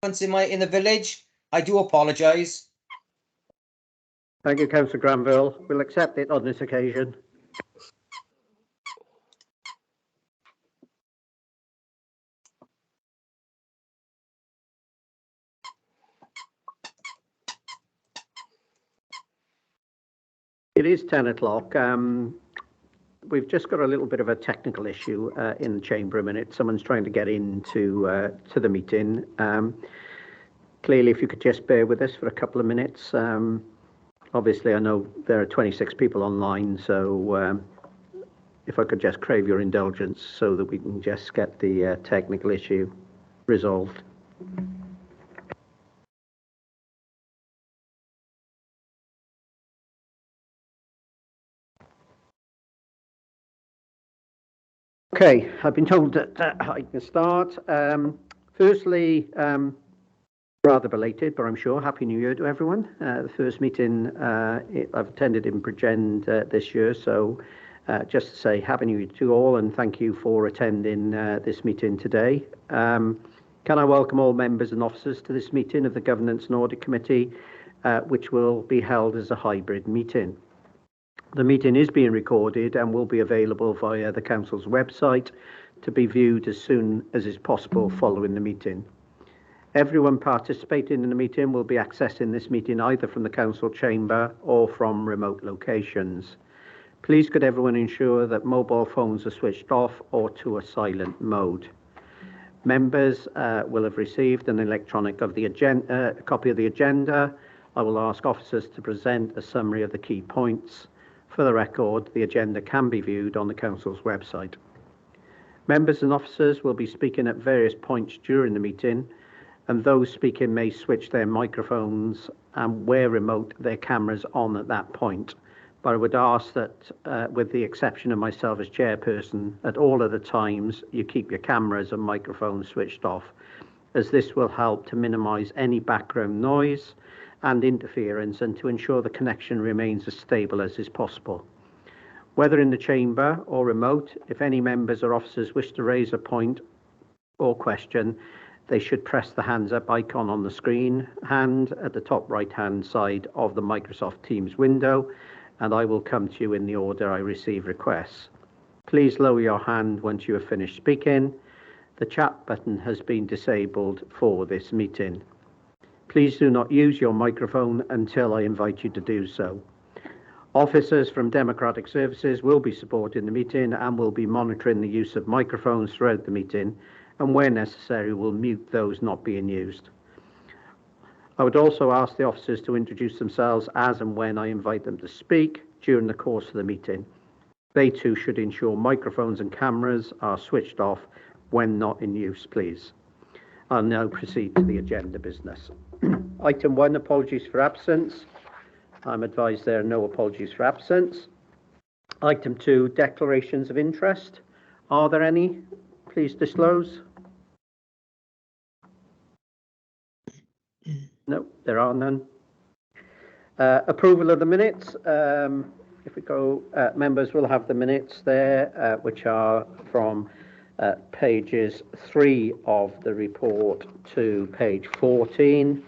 in the village. I do apologise. Thank you, Councillor Granville. We'll accept it on this occasion. It is 10 o'clock. We've just got a little bit of a technical issue in the chamber a minute. Someone's trying to get into to the meeting. Clearly, if you could just bear with us for a couple of minutes. Obviously, I know there are 26 people online, so if I could just crave your indulgence so that we can just get the technical issue resolved. Okay, I've been told that I can start. Firstly, rather belated, but I'm sure Happy New Year to everyone. The first meeting I've attended in Bridgend this year, so just to say Happy New Year to all and thank you for attending this meeting today. Can I welcome all members and officers to this meeting of the Governance and Audit Committee, which will be held as a hybrid meeting. The meeting is being recorded and will be available via the Council's website to be viewed as soon as is possible following the meeting. Everyone participating in the meeting will be accessing this meeting either from the Council chamber or from remote locations. Please could everyone ensure that mobile phones are switched off or to a silent mode. Members will have received an electronic copy of the agenda. I will ask officers to present a summary of the key points. For the record, the agenda can be viewed on the Council's website. Members and officers will be speaking at various points during the meeting, and those speaking may switch their microphones and, where remote, their cameras on at that point. But I would ask that, with the exception of myself as chairperson, at all other times you keep your cameras and microphones switched off, as this will help to minimise any background noise and interference and to ensure the connection remains as stable as is possible. Whether in the chamber or remote, if any members or officers wish to raise a point or question, they should press the hands up icon on the screen hand at the top right hand side of the Microsoft Teams window, and I will come to you in the order I receive requests. Please lower your hand once you have finished speaking. The chat button has been disabled for this meeting. Please do not use your microphone until I invite you to do so. Officers from Democratic Services will be supporting the meeting and will be monitoring the use of microphones throughout the meeting, and where necessary will mute those not being used. I would also ask the officers to introduce themselves as and when I invite them to speak during the course of the meeting. They too should ensure microphones and cameras are switched off when not in use, please. I'll now proceed to the agenda business. Item 1, apologies for absence. I'm advised there are no apologies for absence. Item 2, declarations of interest. Are there any? Please disclose. No, there are none. Approval of the minutes. If we go, members will have the minutes there, which are from pages 3 of the report to page 14.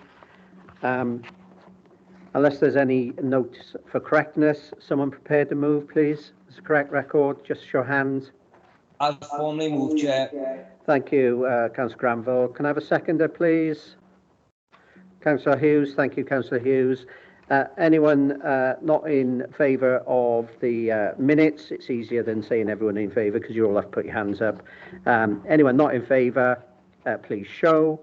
Unless there's any notes for correctness, someone prepared to move, please? Is the correct record? Just show hands. I'll formally move, Chair. Thank you, Councillor Granville. Can I have a seconder, please? Councillor Hughes. Thank you, Councillor Hughes. Anyone not in favour of the minutes? It's easier than saying everyone in favour because you all have to put your hands up. Anyone not in favour, please show.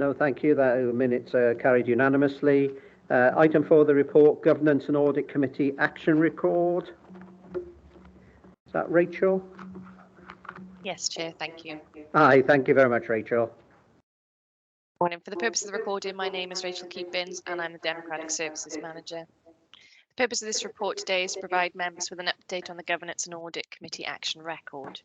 No, thank you. The minutes are carried unanimously. Item 4, the report, Governance and Audit Committee Action Record. Is that Rachel? Yes, Chair, thank you. Aye, thank you very much, Rachel. Morning. For the purpose of the recording, my name is Rachel Keepins and I'm the Democratic Services Manager. The purpose of this report today is to provide members with an update on the Governance and Audit Committee action record.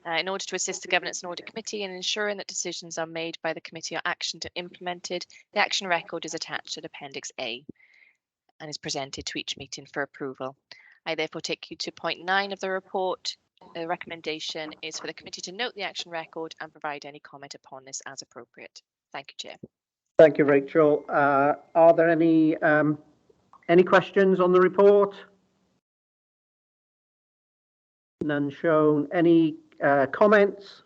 In order to assist the Governance and Audit Committee in ensuring that decisions are made by the committee are actioned and implemented, the action record is attached at Appendix A and is presented to each meeting for approval. I therefore take you to point 9 of the report. The recommendation is for the committee to note the action record and provide any comment upon this as appropriate. Thank you, Chair. Thank you, Rachel. Are there any questions on the report? None shown. Any comments?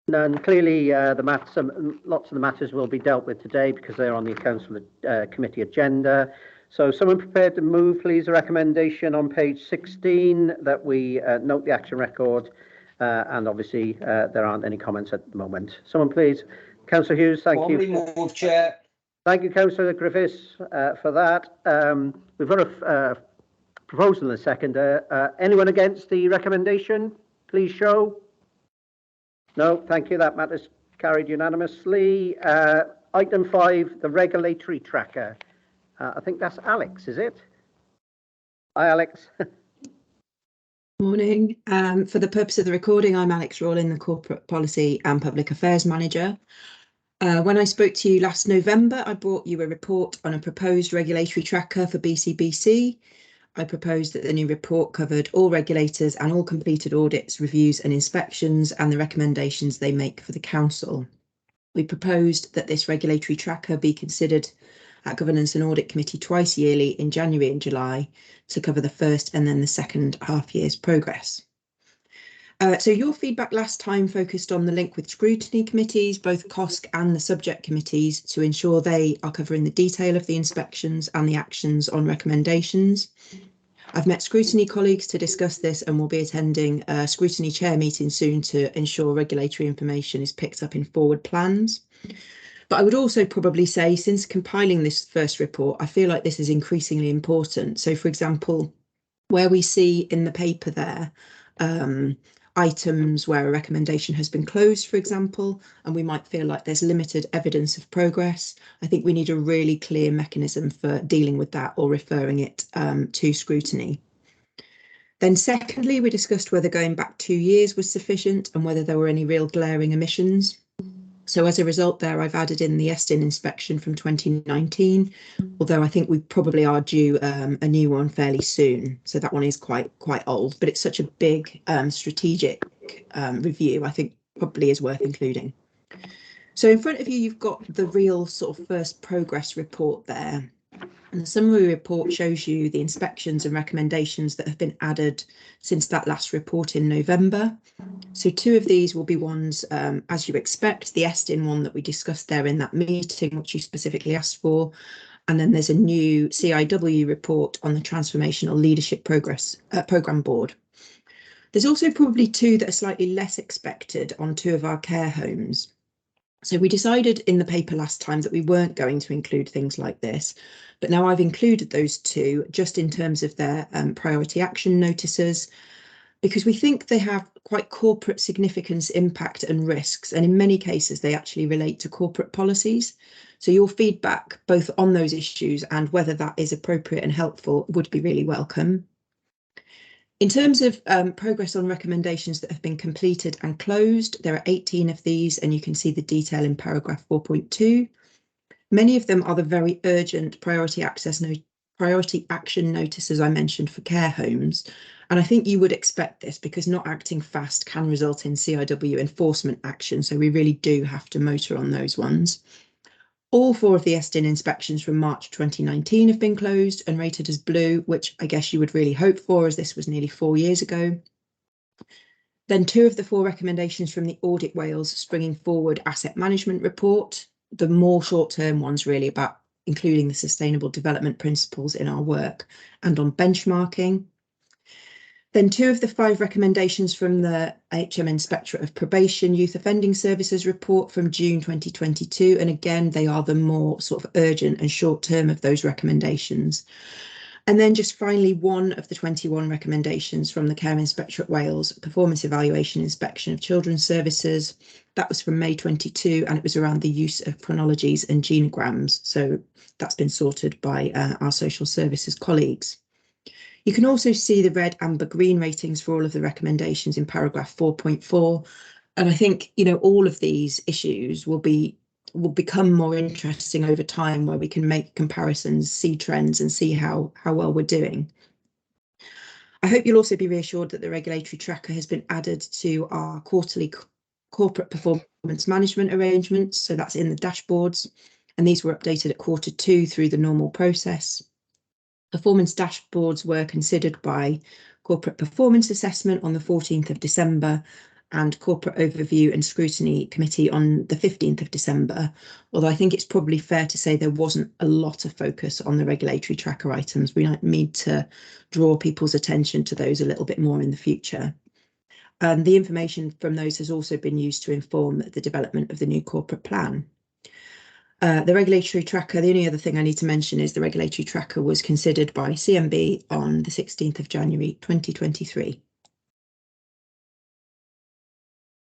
None. Clearly, lots of the matters will be dealt with today because they're on the Council Committee agenda. So someone prepared to move, please, a recommendation on page 16 that we note the action record, and obviously there aren't any comments at the moment. Someone, please. Councillor Hughes, thank you. Formally moved, Chair. Thank you, Councillor Griffiths, for that. We've got a proposal and a seconder. Anyone against the recommendation? Please show. No, thank you. That matter's carried unanimously. Item 5, the regulatory tracker. I think that's Alex, is it? Hi, Alex. Morning. For the purpose of the recording, I'm Alex Rawlin, the Corporate Policy and Public Affairs Manager. When I spoke to you last November, I brought you a report on a proposed regulatory tracker for BCBC. I proposed that the new report covered all regulators and all completed audits, reviews and inspections and the recommendations they make for the Council. We proposed that this regulatory tracker be considered at Governance and Audit Committee twice yearly in January and July to cover the first and then the second half year's progress. So your feedback last time focused on the link with scrutiny committees, both COSC and the subject committees, to ensure they are covering the detail of the inspections and the actions on recommendations. I've met scrutiny colleagues to discuss this and will be attending a scrutiny chair meeting soon to ensure regulatory information is picked up in forward plans. But I would also probably say, since compiling this first report, I feel like this is increasingly important. So, for example, where we see in the paper there, items where a recommendation has been closed, for example, and we might feel like there's limited evidence of progress, I think we need a really clear mechanism for dealing with that or referring it to scrutiny. Then secondly, we discussed whether going back 2 years was sufficient and whether there were any real glaring omissions. So as a result there, I've added in the Estin inspection from 2019, although I think we probably are due a new one fairly soon. So that one is quite old, but it's such a big strategic review, I think probably is worth including. So in front of you, you've got the real sort of first progress report there. And the summary report shows you the inspections and recommendations that have been added since that last report in November. So 2 of these will be ones, as you expect, the Estin one that we discussed there in that meeting, which you specifically asked for. And then there's a new CIW report on the Transformational Leadership Programme Board. There's also probably 2 that are slightly less expected on 2 of our care homes. So we decided in the paper last time that we weren't going to include things like this, but now I've included those 2 just in terms of their priority action notices, because we think they have quite corporate significance, impact and risks, and in many cases they actually relate to corporate policies. So your feedback both on those issues and whether that is appropriate and helpful would be really welcome. In terms of progress on recommendations that have been completed and closed, there are 18 of these, and you can see the detail in paragraph 4.2. Many of them are the very urgent priority action notices I mentioned for care homes. And I think you would expect this because not acting fast can result in CIW enforcement action. So we really do have to motor on those ones. All 4 of the Estin inspections from March 2019 have been closed and rated as blue, which I guess you would really hope for, as this was nearly 4 years ago. Then 2 of the 4 recommendations from the Audit Wales Springing Forward Asset Management Report, the more short-term ones really about including the sustainable development principles in our work and on benchmarking. Then 2 of the 5 recommendations from the HM Inspectorate of Probation Youth Offending Services report from June 2022. And again, they are the more sort of urgent and short term of those recommendations. And then just finally, 1 of the 21 recommendations from the Care Inspectorate Wales Performance Evaluation Inspection of Children's Services. That was from May 22, and it was around the use of chronologies and genograms. So that's been sorted by our social services colleagues. You can also see the red, amber, green ratings for all of the recommendations in paragraph 4.4. And I think, you know, all of these issues will become more interesting over time, where we can make comparisons, see trends and see how well we're doing. I hope you'll also be reassured that the regulatory tracker has been added to our quarterly corporate performance performance management arrangements, so that's in the dashboards, and these were updated at Q2 through the normal process. Performance dashboards were considered by Corporate Performance Assessment on the 14th of December and Corporate Overview and Scrutiny Committee on the 15th of December, although I think it's probably fair to say there wasn't a lot of focus on the regulatory tracker items. We might need to draw people's attention to those a little bit more in the future. And the information from those has also been used to inform the development of the new corporate plan. The regulatory tracker, the only other thing I need to mention is the regulatory tracker was considered by CMB on the 16th of January 2023.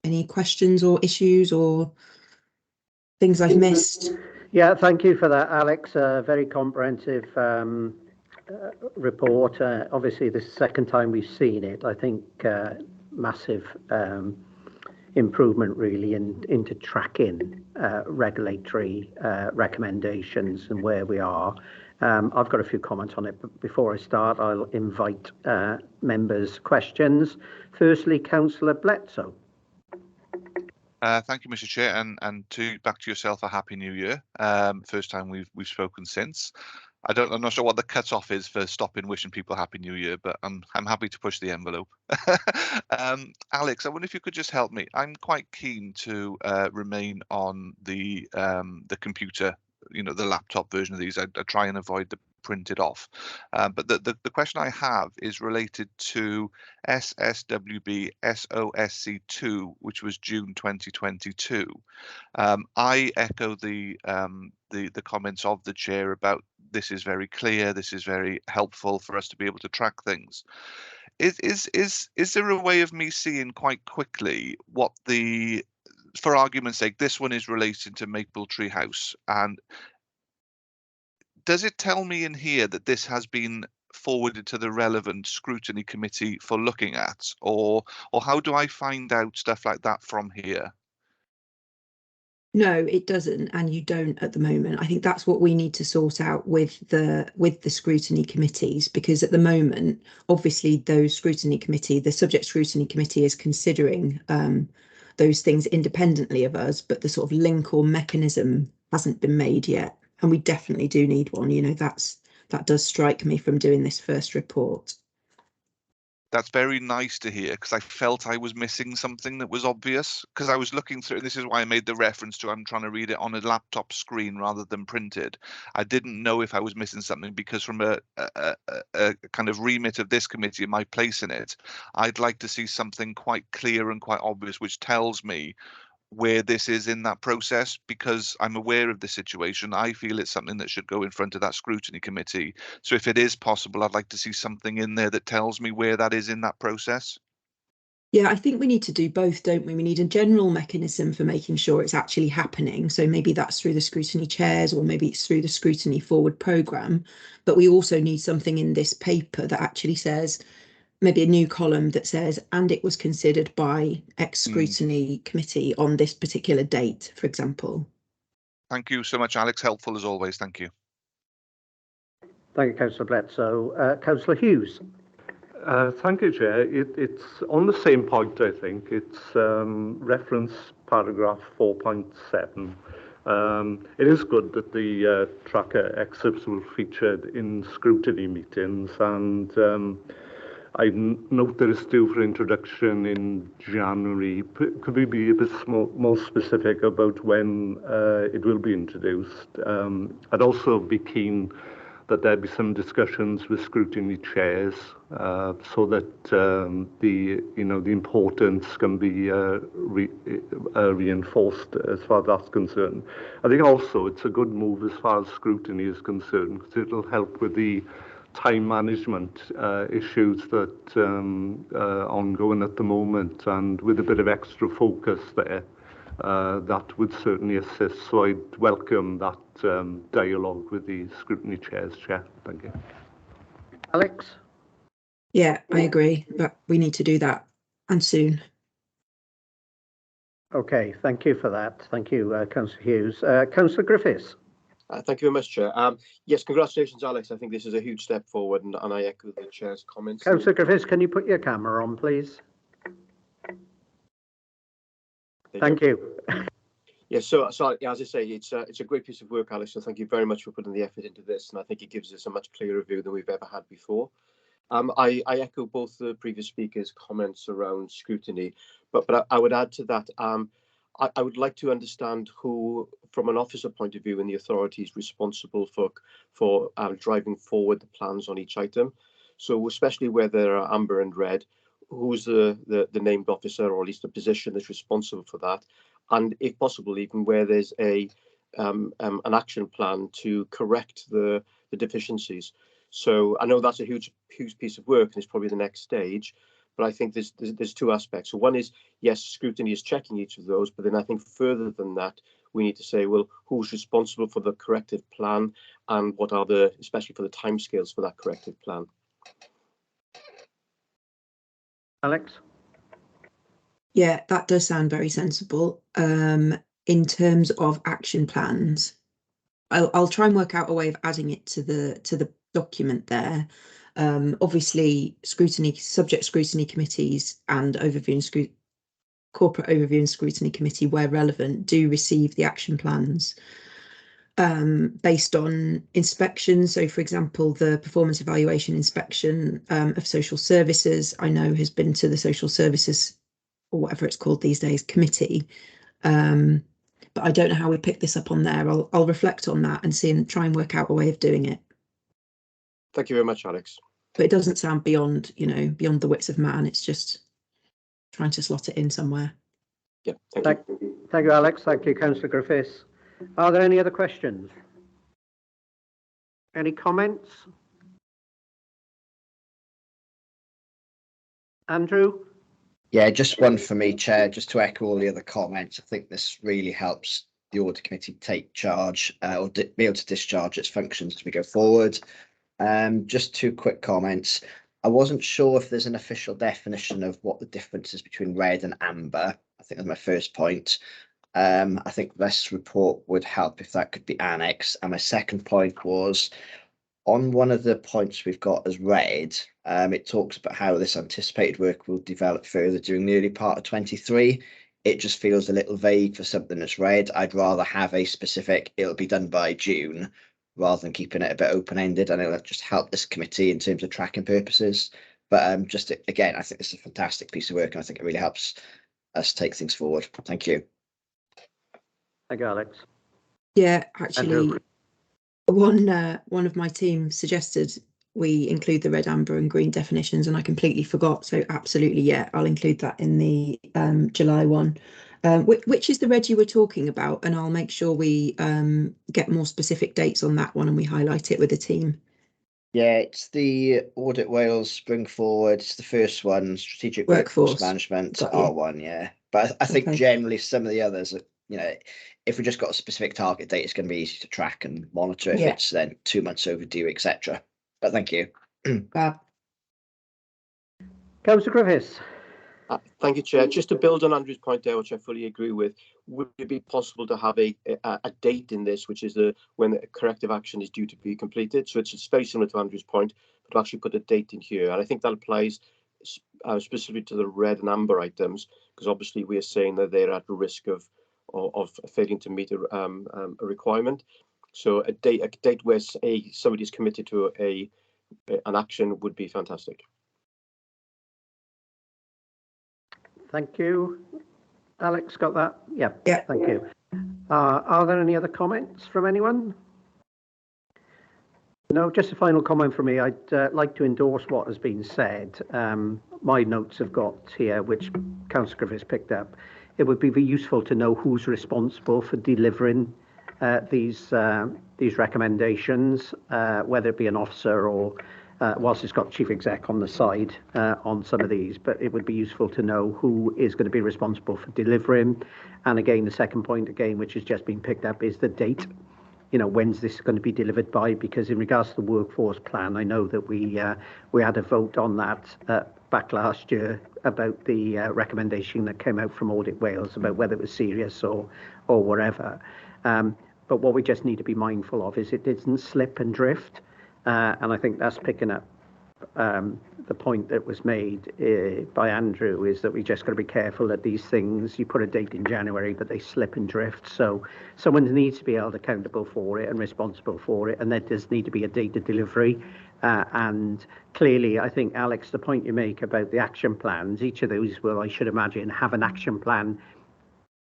Any questions or issues or things I've missed? Yeah, thank you for that, Alex. Very comprehensive report. Obviously, this is the second time we've seen it. I think massive improvement really into tracking regulatory recommendations and where we are. I've got a few comments on it, but before I start, I'll invite members' questions. Firstly, Councillor Bledsoe. Thank you, Mr. Chair, and back to yourself, a happy new year. First time we've spoken since. I'm not sure what the cut-off is for stopping wishing people happy new year, but I'm happy to push the envelope. Alex, I wonder if you could just help me. I'm quite keen to remain on the computer, the laptop version of these. I try and avoid the printed off. But the question I have is related to SSWB SOSC2, which was June 2022. I echo the comments of the chair about this is very clear, this is very helpful for us to be able to track things. Is there a way of me seeing quite quickly what for argument's sake, this one is related to Maple Tree House, and does it tell me in here that this has been forwarded to the relevant scrutiny committee for looking at, or how do I find out stuff like that from here? No, it doesn't, and you don't at the moment. I think that's what we need to sort out with the scrutiny committees, because at the moment, obviously, the subject scrutiny committee is considering those things independently of us, but the sort of link or mechanism hasn't been made yet, and we definitely do need one. That does strike me from doing this first report. That's very nice to hear, because I felt I was missing something that was obvious, because I was looking through, this is why I made the reference to I'm trying to read it on a laptop screen rather than printed. I didn't know if I was missing something, because from a kind of remit of this committee and my place in it, I'd like to see something quite clear and quite obvious, which tells me where this is in that process, because I'm aware of the situation. I feel it's something that should go in front of that scrutiny committee. So if it is possible, I'd like to see something in there that tells me where that is in that process. Yeah, I think we need to do both, don't we? We need a general mechanism for making sure it's actually happening. So maybe that's through the scrutiny chairs, or maybe it's through the scrutiny forward programme. But we also need something in this paper that actually says, maybe a new column that says, and it was considered by X scrutiny committee on this particular date, for example. Thank you so much, Alex. Helpful as always. Thank you. Thank you, Councillor Bledsoe. Councillor Hughes. Thank you, Chair. It's on the same point, I think. It's reference paragraph 4.7. It is good that the tracker excerpts were featured in scrutiny meetings, and I note that it's due for introduction in January. Could we be a bit more specific about when it will be introduced? I'd also be keen that there be some discussions with scrutiny chairs so that the importance can be reinforced as far as that's concerned. I think also it's a good move as far as scrutiny is concerned, because it'll help with the time management issues that are ongoing at the moment, and with a bit of extra focus there, that would certainly assist. So I'd welcome that dialogue with the scrutiny chairs, Chair. Thank you. Alex? Yeah, I agree, but we need to do that, and soon. Okay, thank you for that. Thank you, Councillor Hughes. Councillor Griffiths. Thank you very much, Chair. Yes, congratulations, Alex. I think this is a huge step forward, and I echo the Chair's comments. Councillor Griffiths, can you put your camera on, please? Thank you. Yeah, so as I say, it's a great piece of work, Alex. So thank you very much for putting the effort into this, and I think it gives us a much clearer view than we've ever had before. I echo both the previous speakers' comments around scrutiny, but I would add to that. I would like to understand who, from an officer point of view, in the authority is responsible for driving forward the plans on each item. So especially where there are amber and red, who's the named officer, or at least the position that's responsible for that, and if possible, even where there's an action plan to correct the deficiencies. So I know that's a huge piece of work, and it's probably the next stage. But I think there's two aspects. So one is, yes, scrutiny is checking each of those, but then I think further than that, we need to say, well, who's responsible for the corrective plan, and what are especially for the timescales for that corrective plan. Alex? Yeah, that does sound very sensible. In terms of action plans, I'll try and work out a way of adding it to the document there. Obviously, subject scrutiny committees and corporate overview and scrutiny committee, where relevant, do receive the action plans based on inspections. So, for example, the performance evaluation inspection of social services, I know, has been to the social services, or whatever it's called these days, committee. But I don't know how we pick this up on there. I'll reflect on that and see and try and work out a way of doing it. Thank you very much, Alex. But it doesn't sound beyond the wits of man. It's just trying to slot it in somewhere. Yeah, thank you. Thank you, Alex. Thank you, Councillor Griffiths. Are there any other questions? Any comments? Andrew? Yeah, just one for me, Chair, just to echo all the other comments. I think this really helps the Audit Committee take charge or be able to discharge its functions as we go forward. Just two quick comments. I wasn't sure if there's an official definition of what the difference is between red and amber. I think that's my first point. I think this report would help if that could be annexed. And my second point was, on one of the points we've got as red, it talks about how this anticipated work will develop further during the early part of 23. It just feels a little vague for something that's red. I'd rather have a specific, it'll be done by June, rather than keeping it a bit open-ended. And it'll just help this committee in terms of tracking purposes. But just again, I think this is a fantastic piece of work, and I think it really helps us take things forward. Thank you. Thank you, Alex. Yeah, actually, Andrew? one of my team suggested we include the red, amber and green definitions, and I completely forgot. So absolutely, yeah, I'll include that in the July one. Which is the red you were talking about, and I'll make sure we get more specific dates on that one and we highlight it with the team. Yeah, it's the Audit Wales Bring Forward. It's the first one, Strategic Workforce Management, R1, yeah. But I think generally some of the others, if we just got a specific target date, it's going to be easy to track and monitor if it's then 2 months overdue, etc. But thank you. Councillor Griffiths. Thank you, Chair. Just to build on Andrew's point there, which I fully agree with, would it be possible to have a date in this, which is when the corrective action is due to be completed? So it's very similar to Andrew's point, but to actually put a date in here. And I think that applies specifically to the red and amber items, because obviously we are saying that they're at risk of failing to meet a requirement. So a date where somebody's committed to an action would be fantastic. Thank you. Alex, got that? Yeah. Thank you. Are there any other comments from anyone? No, just a final comment from me. I'd like to endorse what has been said. My notes have got here, which Councillor Griffiths picked up. It would be very useful to know who's responsible for delivering these recommendations, whether it be an officer or whilst it's got chief exec on the side on some of these, but it would be useful to know who is going to be responsible for delivering. And again, the second point, which has just been picked up, is the date. When's this going to be delivered by? Because in regards to the workforce plan, I know that we had a vote on that back last year about the recommendation that came out from Audit Wales about whether it was serious or whatever. But what we just need to be mindful of is it doesn't slip and drift. And I think that's picking up the point that was made by Andrew is that we just got to be careful that these things, you put a date in January, but they slip and drift. So someone needs to be held accountable for it and responsible for it, and there does need to be a date of delivery. And clearly, I think, Alex, the point you make about the action plans, each of those will, I should imagine, have an action plan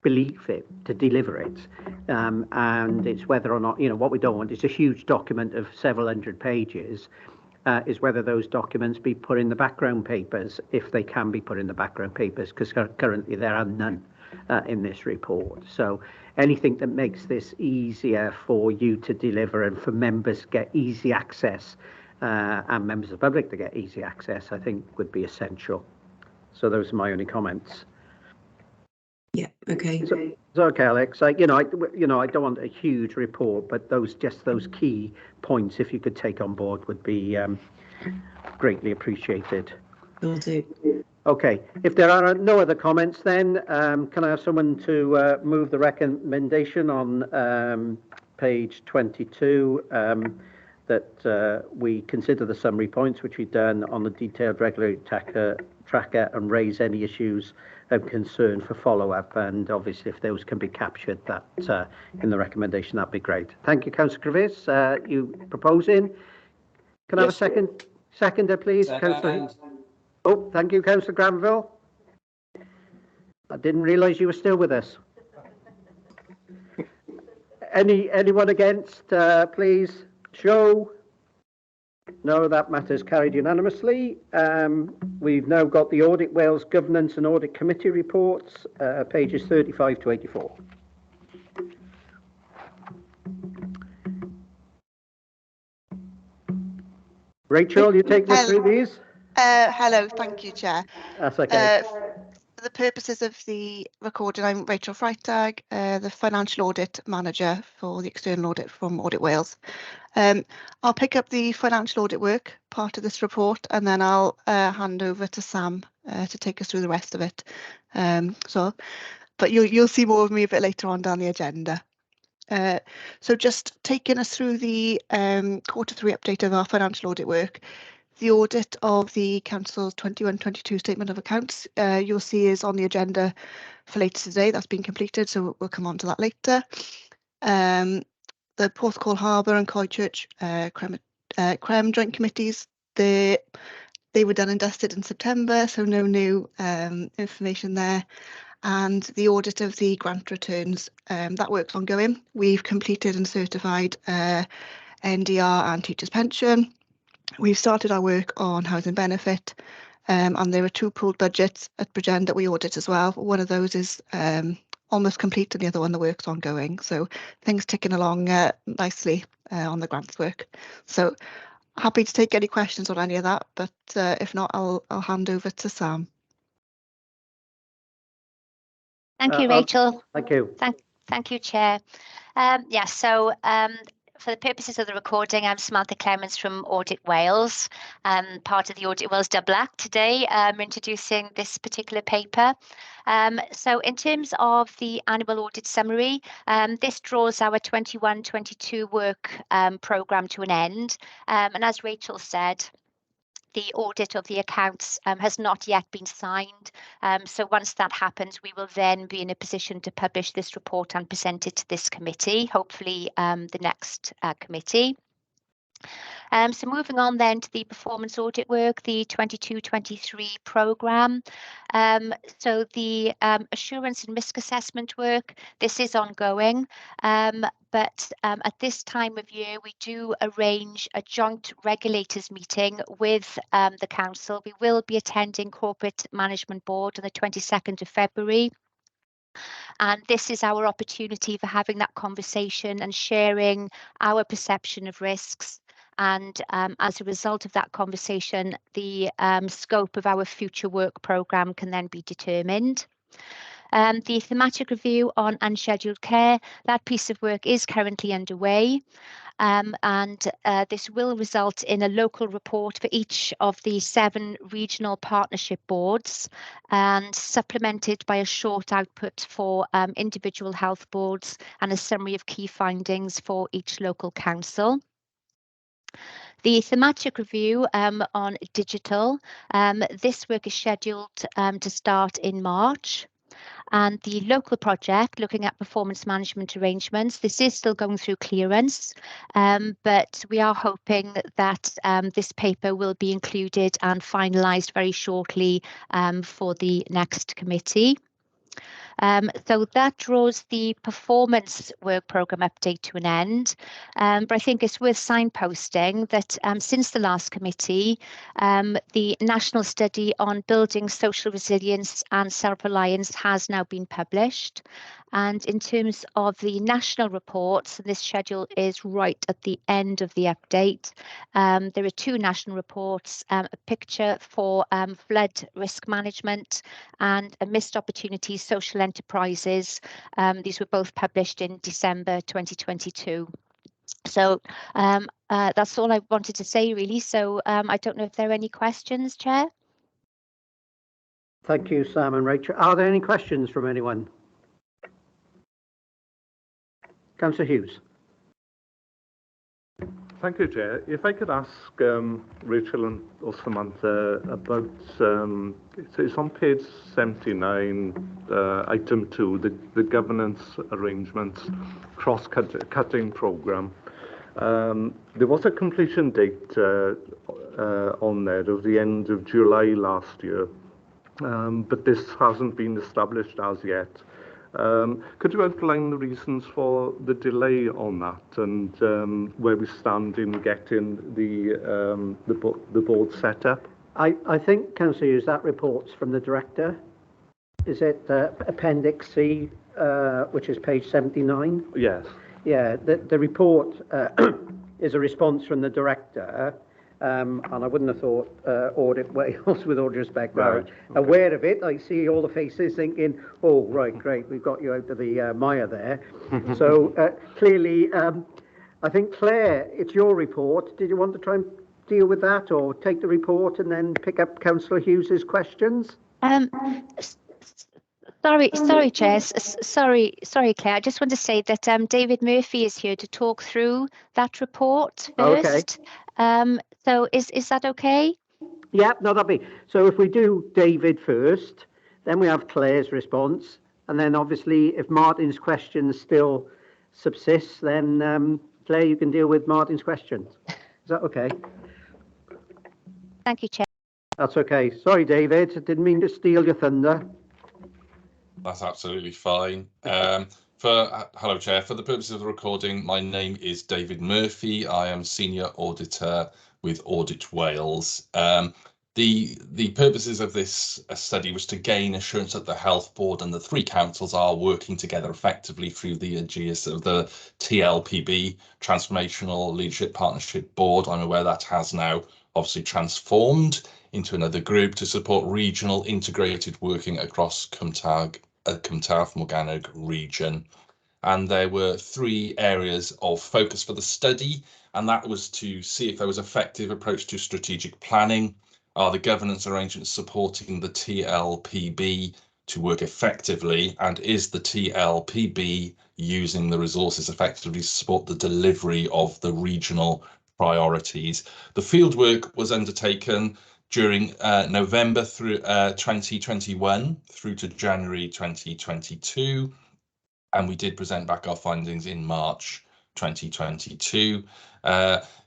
believe it to deliver it, and it's whether or not, you know, what we don't want is a huge document of several hundred pages, is whether those documents be put in the background papers, if they can be put in the background papers, because currently there are none in this report. So anything that makes this easier for you to deliver and for members to get easy access, and members of the public to get easy access, I think would be essential. So those are my only comments. Yeah. Okay. So okay, Alex. I don't want a huge report, but those key points, if you could take on board, would be greatly appreciated. Will do. Okay. If there are no other comments, then can I have someone to move the recommendation on page 22 that we consider the summary points which we've done on the detailed regulatory tracker and raise any issues of concern for follow-up, and obviously if those can be captured that in the recommendation, that'd be great. Thank you, Councillor Crevis. You proposing? Can I have a second? Seconder, please, Councillor. Oh, thank you, Councillor Granville. I didn't realise you were still with us. Anyone against? Please show. No, that matter is carried unanimously. We've now got the Audit Wales Governance and Audit Committee reports, pages 35 to 84. Rachel, you take us through these? Hello, thank you, Chair. That's okay. For the purposes of the recording, I'm Rachel Freitag, the Financial Audit Manager for the External Audit from Audit Wales. I'll pick up the financial audit work part of this report, and then I'll hand over to Sam to take us through the rest of it. But you'll see more of me a bit later on down the agenda. So just taking us through the Q3 update of our financial audit work. The audit of the Council's 21-22 Statement of Accounts, you'll see, is on the agenda for later today. That's been completed, so we'll come on to that later. The Porthcawl Harbour and Coychurch Crem Joint Committees, they were done and dusted in September, so no new information there. And the audit of the grant returns, that work's ongoing. We've completed and certified NDR and teachers' pension. We've started our work on housing benefit, and there are two pooled budgets at Bridgend that we audit as well. One of those is almost complete, and the other one, the work's ongoing. So things ticking along nicely on the grants work. So happy to take any questions on any of that, but if not, I'll hand over to Sam. Thank you, Rachel. Thank you. Thank you, Chair. So for the purposes of the recording, I'm Samantha Clements from Audit Wales, part of the Audit Wales Double Act today, introducing this particular paper. So in terms of the annual audit summary, this draws our 21-22 work programme to an end. And as Rachel said, the audit of the accounts has not yet been signed. So once that happens, we will then be in a position to publish this report and present it to this committee, hopefully the next committee. So moving on then to the performance audit work, the 22-23 programme. So the assurance and risk assessment work, this is ongoing, but at this time of year, we do arrange a joint regulators meeting with the council. We will be attending Corporate Management Board on the 22nd of February. And this is our opportunity for having that conversation and sharing our perception of risks. And as a result of that conversation, the scope of our future work programme can then be determined. The thematic review on unscheduled care, that piece of work is currently underway. And this will result in a local report for each of the 7 regional partnership boards, and supplemented by a short output for individual health boards and a summary of key findings for each local council. The thematic review on digital, this work is scheduled to start in March. And the local project looking at performance management arrangements, this is still going through clearance, but we are hoping that this paper will be included and finalised very shortly for the next committee. So that draws the performance work programme update to an end. But I think it's worth signposting that since the last committee, the National Study on Building Social Resilience and Self-Reliance has now been published. And in terms of the national reports, this schedule is right at the end of the update. There are two national reports, a picture for flood risk management and a missed opportunity social enterprises. These were both published in December 2022. So that's all I wanted to say, really. So I don't know if there are any questions, Chair. Thank you, Sam and Rachel. Are there any questions from anyone? Councillor Hughes. Thank you, Chair. If I could ask Rachel and or Samantha about, it's on page 79, item 2, the governance arrangements cross-cutting programme. There was a completion date on there of the end of July last year, but this hasn't been established as yet. Could you outline the reasons for the delay on that and where we stand in getting the board set up? I think, Councillor Hughes, that report's from the Director. Is it Appendix C, which is page 79? Yes. Yeah, the report is a response from the Director, and I wouldn't have thought Audit Wales, with all due respect, right, okay. Aware of it. I see all the faces thinking, oh, right, great, we've got you out of the mire there. So clearly, I think, Claire, it's your report. Did you want to try and deal with that, or take the report and then pick up Councillor Hughes's questions? Sorry, Chair. Sorry, Claire. I just want to say that David Murphy is here to talk through that report first. Okay. So is that okay? Yeah, no, that'll be. So if we do David first, then we have Claire's response, and then obviously if Martin's questions still subsist, then Claire, you can deal with Martin's questions. Is that okay? Thank you, Chair. That's okay. Sorry, David. I didn't mean to steal your thunder. That's absolutely fine. Hello, Chair. For the purposes of the recording, my name is David Murphy. I am Senior Auditor with Audit Wales. The purposes of this study was to gain assurance that the Health Board and the three councils are working together effectively through the aegis of the TLPB, Transformational Leadership Partnership Board. I'm aware that has now obviously transformed into another group to support regional integrated working across Cymtath Morgannwg region. And there were three areas of focus for the study, and that was to see if there was effective approach to strategic planning. Are the governance arrangements supporting the TLPB to work effectively, and is the TLPB using the resources effectively to support the delivery of the regional priorities? The fieldwork was undertaken during November through 2021 through to January 2022. And we did present back our findings in March 2022.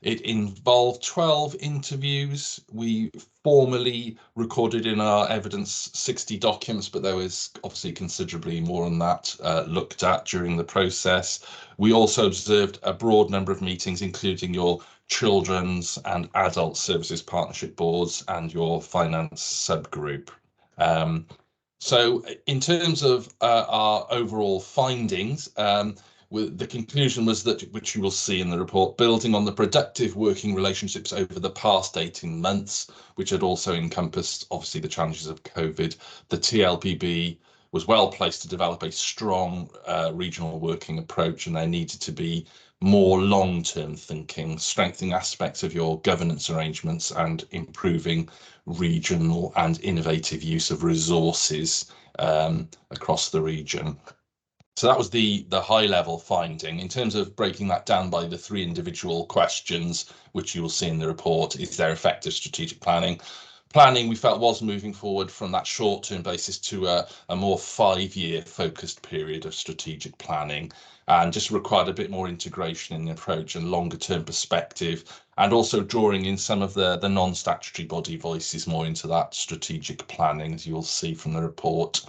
It involved 12 interviews. We formally recorded in our evidence 60 documents, but there was obviously considerably more than that looked at during the process. We also observed a broad number of meetings, including your Children's and Adult Services Partnership Boards and your Finance Subgroup. So in terms of our overall findings, the conclusion was that, which you will see in the report, building on the productive working relationships over the past 18 months, which had also encompassed obviously the challenges of COVID, the TLPB was well placed to develop a strong regional working approach, and there needed to be more long-term thinking, strengthening aspects of your governance arrangements and improving regional and innovative use of resources across the region. So that was the high level finding. In terms of breaking that down by the 3 individual questions, which you will see in the report, is there effective strategic planning? Planning, we felt, was moving forward from that short-term basis to a more 5-year focused period of strategic planning, and just required a bit more integration in the approach and longer-term perspective, and also drawing in some of the non-statutory body voices more into that strategic planning, as you'll see from the report.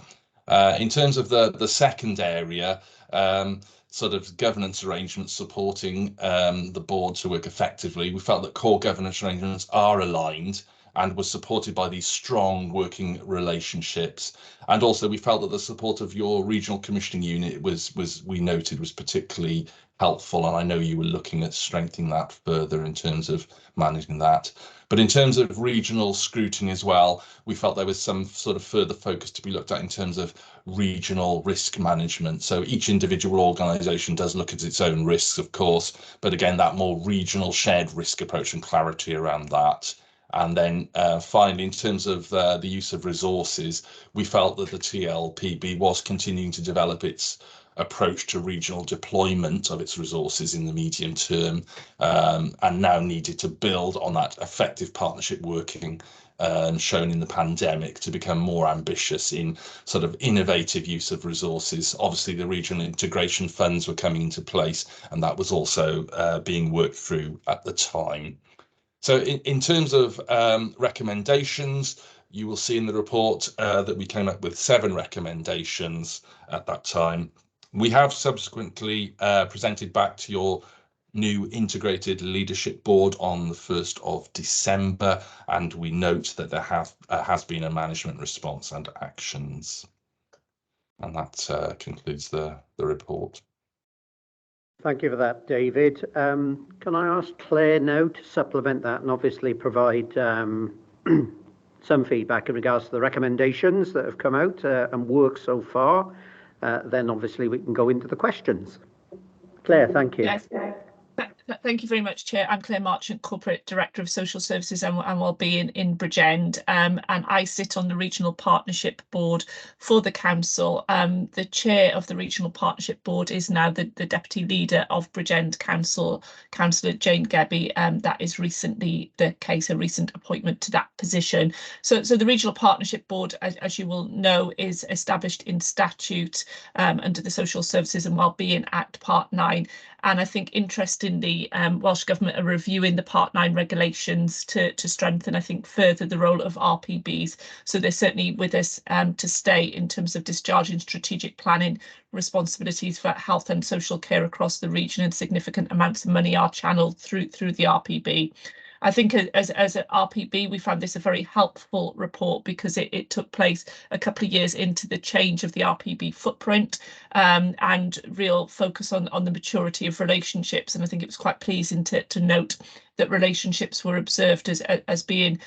In terms of the second area, sort of governance arrangements supporting the board to work effectively, we felt that core governance arrangements are aligned and was supported by these strong working relationships. And also we felt that the support of your regional commissioning unit was we noted was particularly helpful, and I know you were looking at strengthening that further in terms of managing that. But in terms of regional scrutiny as well, we felt there was some sort of further focus to be looked at in terms of regional risk management. So each individual organisation does look at its own risks, of course, but again, that more regional shared risk approach and clarity around that. And then finally, in terms of the use of resources, we felt that the TLPB was continuing to develop its approach to regional deployment of its resources in the medium term, and now needed to build on that effective partnership working shown in the pandemic to become more ambitious in sort of innovative use of resources. Obviously, the regional integration funds were coming into place, and that was also being worked through at the time. So in terms of recommendations, you will see in the report that we came up with 7 recommendations at that time. We have subsequently presented back to your new integrated leadership board on the 1st of December, and we note that there has been a management response and actions. And that concludes the report. Thank you for that, David. Can I ask Claire now to supplement that and obviously provide some feedback in regards to the recommendations that have come out and work so far? Then obviously we can go into the questions. Claire, thank you. Yes. Thank you very much, Chair. I'm Claire Marchant, Corporate Director of Social Services and Wellbeing in Bridgend, and I sit on the Regional Partnership Board for the Council. The Chair of the Regional Partnership Board is now the Deputy Leader of Bridgend Council, Councillor Jane Gebby. That is recently the case, a recent appointment to that position. So the Regional Partnership Board, as you will know, is established in statute under the Social Services and Wellbeing Act Part 9. And I think, interestingly, Welsh Government are reviewing the Part 9 regulations to strengthen, I think, further the role of RPBs. So they're certainly with us to stay in terms of discharging strategic planning responsibilities for health and social care across the region, and significant amounts of money are channeled through the RPB. I think as an RPB, we found this a very helpful report because it took place a couple of years into the change of the RPB footprint and real focus on the maturity of relationships. And I think it was quite pleasing to note that relationships were observed as being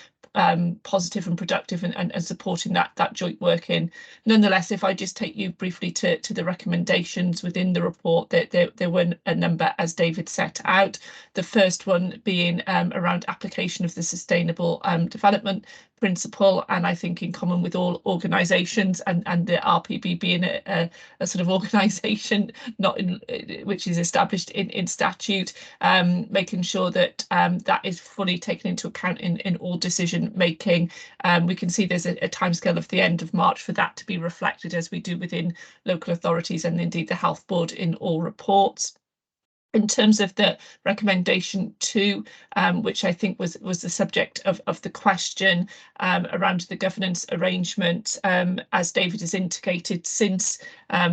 positive and productive and supporting that joint working. Nonetheless, if I just take you briefly to the recommendations within the report, there were a number, as David set out. The first one being around application of the Sustainable Development Principle, and I think in common with all organisations, and the RPB being a sort of organisation which is established in statute, making sure that that is fully taken into account in all decision making. We can see there's a timescale of the end of March for that to be reflected, as we do within local authorities and indeed the Health Board in all reports. In terms of the recommendation 2, which I think was the subject of the question around the governance arrangement, as David has indicated, since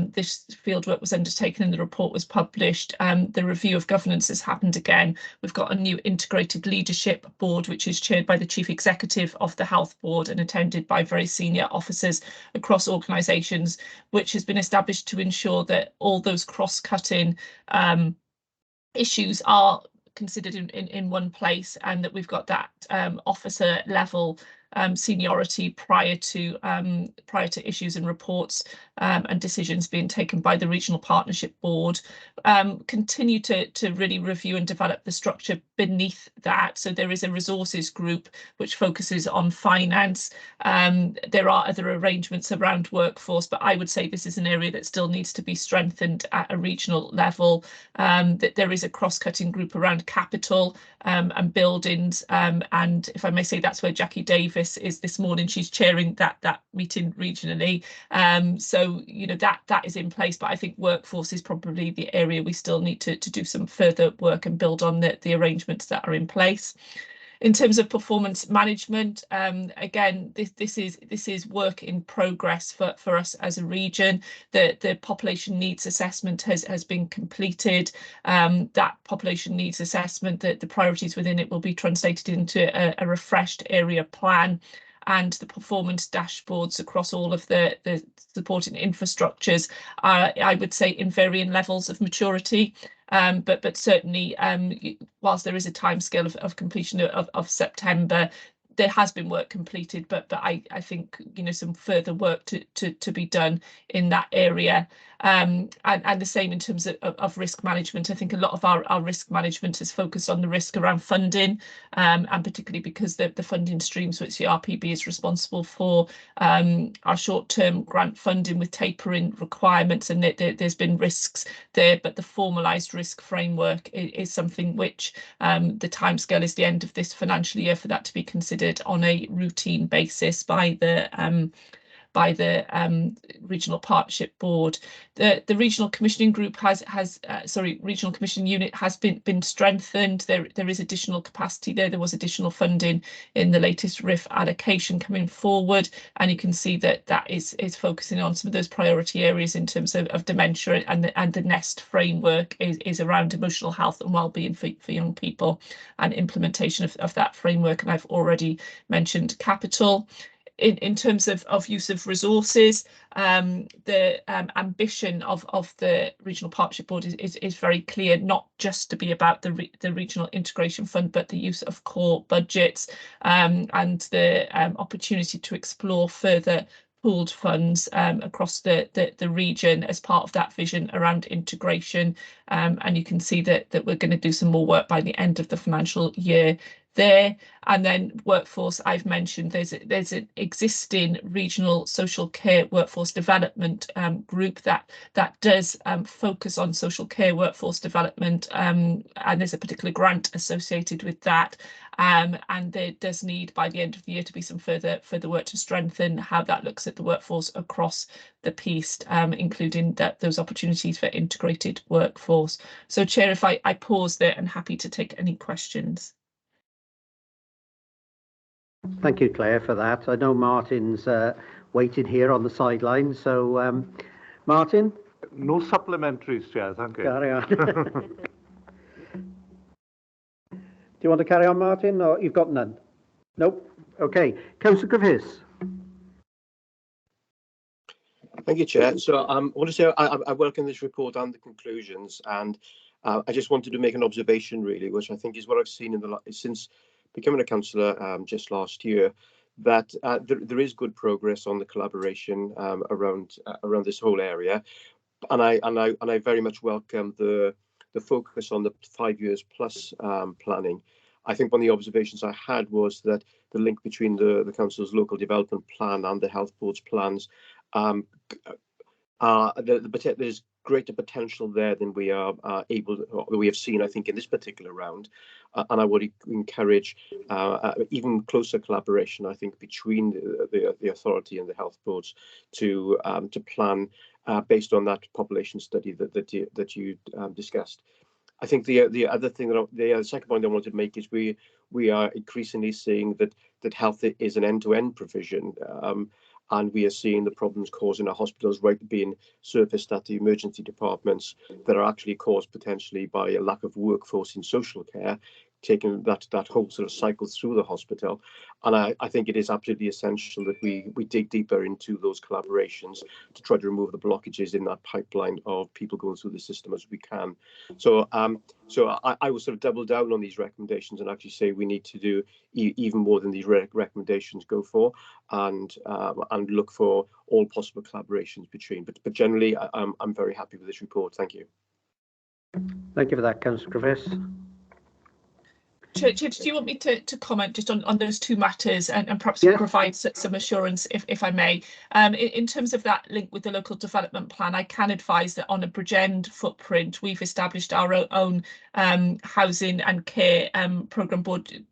this fieldwork was undertaken and the report was published, the review of governance has happened again. We've got a new integrated leadership board, which is chaired by the Chief Executive of the Health Board and attended by very senior officers across organisations, which has been established to ensure that all those cross-cutting issues are considered in one place, and that we've got that officer level seniority prior to issues and reports and decisions being taken by the Regional Partnership Board. Continue to really review and develop the structure beneath that. So there is a resources group which focuses on finance. There are other arrangements around workforce, but I would say this is an area that still needs to be strengthened at a regional level. That there is a cross-cutting group around capital and buildings, and if I may say, that's where Jackie Davis is this morning. She's chairing that meeting regionally. So you know that is in place, but I think workforce is probably the area we still need to do some further work and build on the arrangements that are in place. In terms of performance management, again, this is work in progress for us as a region. The population needs assessment has been completed. That population needs assessment, the priorities within it will be translated into a refreshed area plan, and the performance dashboards across all of the supporting infrastructures are, I would say, in varying levels of maturity. But certainly, whilst there is a timescale of completion of September, there has been work completed, but I think some further work to be done in that area. And the same in terms of risk management. I think a lot of our risk management is focused on the risk around funding, and particularly because the funding streams which the RPB is responsible for are short-term grant funding with tapering requirements, and there's been risks there, but the formalised risk framework is something which the timescale is the end of this financial year for that to be considered on a routine basis by the Regional Partnership Board. The Regional Commissioning Group Regional Commissioning Unit has been strengthened. There is additional capacity there. There was additional funding in the latest RIF allocation coming forward, and you can see that is focusing on some of those priority areas in terms of dementia, and the NEST framework is around emotional health and wellbeing for young people, and implementation of that framework. And I've already mentioned capital. In terms of use of resources, the ambition of the Regional Partnership Board is very clear, not just to be about the Regional Integration Fund, but the use of core budgets, and the opportunity to explore further pooled funds across the region as part of that vision around integration. And you can see that we're going to do some more work by the end of the financial year there. And then workforce, I've mentioned there's an existing regional social care workforce development group that does focus on social care workforce development, and there's a particular grant associated with that. And there does need by the end of the year to be some further work to strengthen how that looks at the workforce across the piece, including those opportunities for integrated workforce. So Chair, if I pause there, and happy to take any questions. Thank you, Claire, for that. I know Martin's waiting here on the sidelines. So, Martin? No supplementaries, Chair, thank you. Carry on. Do you want to carry on, Martin, or you've got none? Nope. Okay. Councillor Griffiths. Thank you, Chair. So I want to say I welcome this report and the conclusions, and I just wanted to make an observation, really, which I think is what I've seen since becoming a councillor just last year, that there is good progress on the collaboration around this whole area, and I very much welcome the focus on the 5 years plus planning. I think one of the observations I had was that the link between the council's local development plan and the health board's plans, there's greater potential there than we are we have seen, I think, in this particular round. And I would encourage even closer collaboration, I think, between the authority and the health boards to plan based on that population study that you discussed. I think the other thing the second point I wanted to make is we are increasingly seeing that health is an end-to-end provision. And we are seeing the problems caused in our hospitals being surfaced at the emergency departments that are actually caused potentially by a lack of workforce in social care, taking that whole sort of cycle through the hospital. And I think it is absolutely essential that we dig deeper into those collaborations to try to remove the blockages in that pipeline of people going through the system as we can. So I will sort of double down on these recommendations and actually say we need to do even more than these recommendations go for, and look for all possible collaborations between. But generally, I'm very happy with this report. Thank you. Thank you for that, Councillor Griffiths. Chair, do you want me to comment just on those two matters and perhaps provide some assurance, if I may? In terms of that link with the local development plan, I can advise that on a Bridgend footprint, we've established our own housing and care programme board,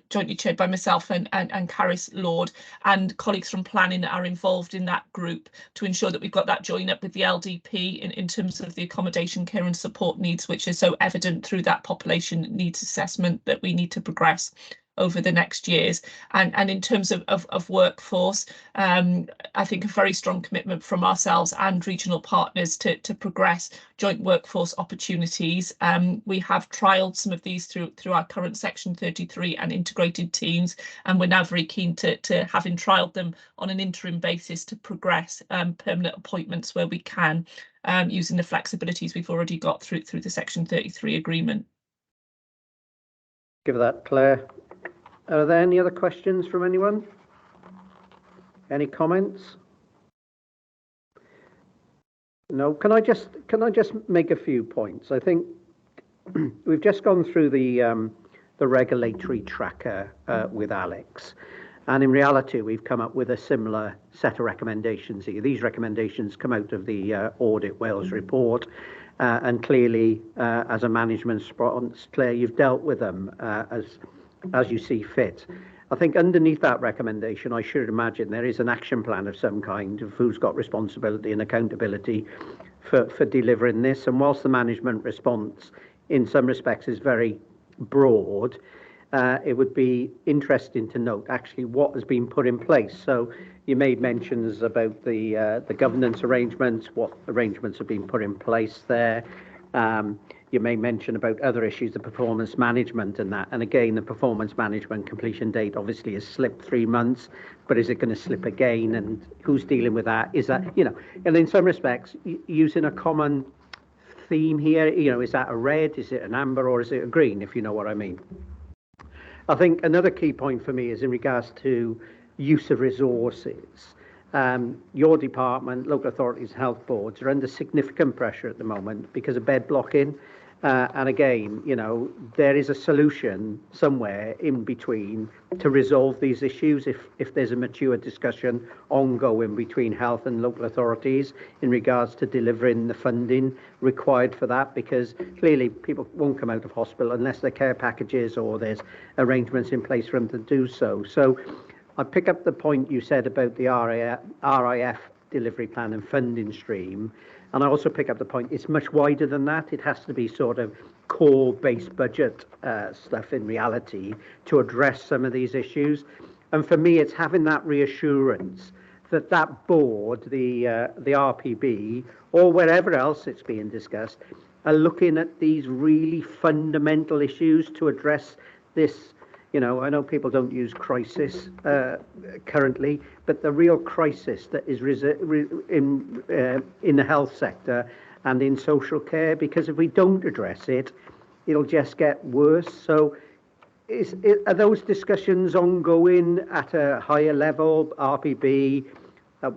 jointly chaired by myself and Caris Lord, and colleagues from planning are involved in that group to ensure that we've got that join up with the LDP in terms of the accommodation, care and support needs, which are so evident through that population needs assessment that we need to progress over the next years. And in terms of workforce, I think a very strong commitment from ourselves and regional partners to progress joint workforce opportunities. We have trialled some of these through our current Section 33 and integrated teams, and we're now very keen to having trialled them on an interim basis to progress permanent appointments where we can, using the flexibilities we've already got through the Section 33 agreement. Give that, Claire. Are there any other questions from anyone? Any comments? No. Can I just make a few points? I think we've just gone through the regulatory tracker with Alex, and in reality, we've come up with a similar set of recommendations here. These recommendations come out of the Audit Wales report. And clearly, as a management response, Claire, you've dealt with them as you see fit. I think underneath that recommendation, I should imagine there is an action plan of some kind of who's got responsibility and accountability for delivering this. And whilst the management response in some respects is very broad, it would be interesting to note actually what has been put in place. So you made mentions about the governance arrangements, what arrangements have been put in place there. You may mention about other issues, the performance management and that. And again, the performance management completion date obviously has slipped 3 months, but is it going to slip again? And who's dealing with that? Is that, and in some respects, using a common theme here, is that a red, is it an amber, or is it a green, if you know what I mean? I think another key point for me is in regards to use of resources. Your department, local authorities, health boards are under significant pressure at the moment because of bed blocking. And again, there is a solution somewhere in between to resolve these issues if there's a mature discussion ongoing between health and local authorities in regards to delivering the funding required for that, because clearly people won't come out of hospital unless there are care packages or there's arrangements in place for them to do so. So I pick up the point you said about the RIF delivery plan and funding stream. And I also pick up the point, it's much wider than that. It has to be sort of core-based budget stuff in reality to address some of these issues. And for me, it's having that reassurance that that board, the RPB, or wherever else it's being discussed, are looking at these really fundamental issues to address this. I know people don't use crisis currently, but the real crisis that is in the health sector and in social care, because if we don't address it, it'll just get worse. So are those discussions ongoing at a higher level, RPB,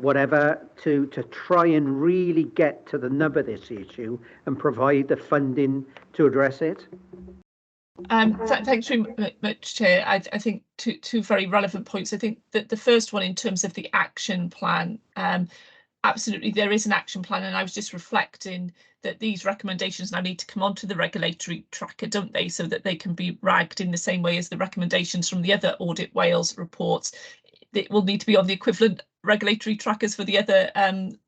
whatever, to try and really get to the nub of this issue and provide the funding to address it? Thanks very much, Chair. I think two very relevant points. I think that the first one, in terms of the action plan, absolutely there is an action plan, and I was just reflecting that these recommendations now need to come onto the regulatory tracker, don't they, so that they can be ragged in the same way as the recommendations from the other Audit Wales reports. It will need to be on the equivalent regulatory trackers for the other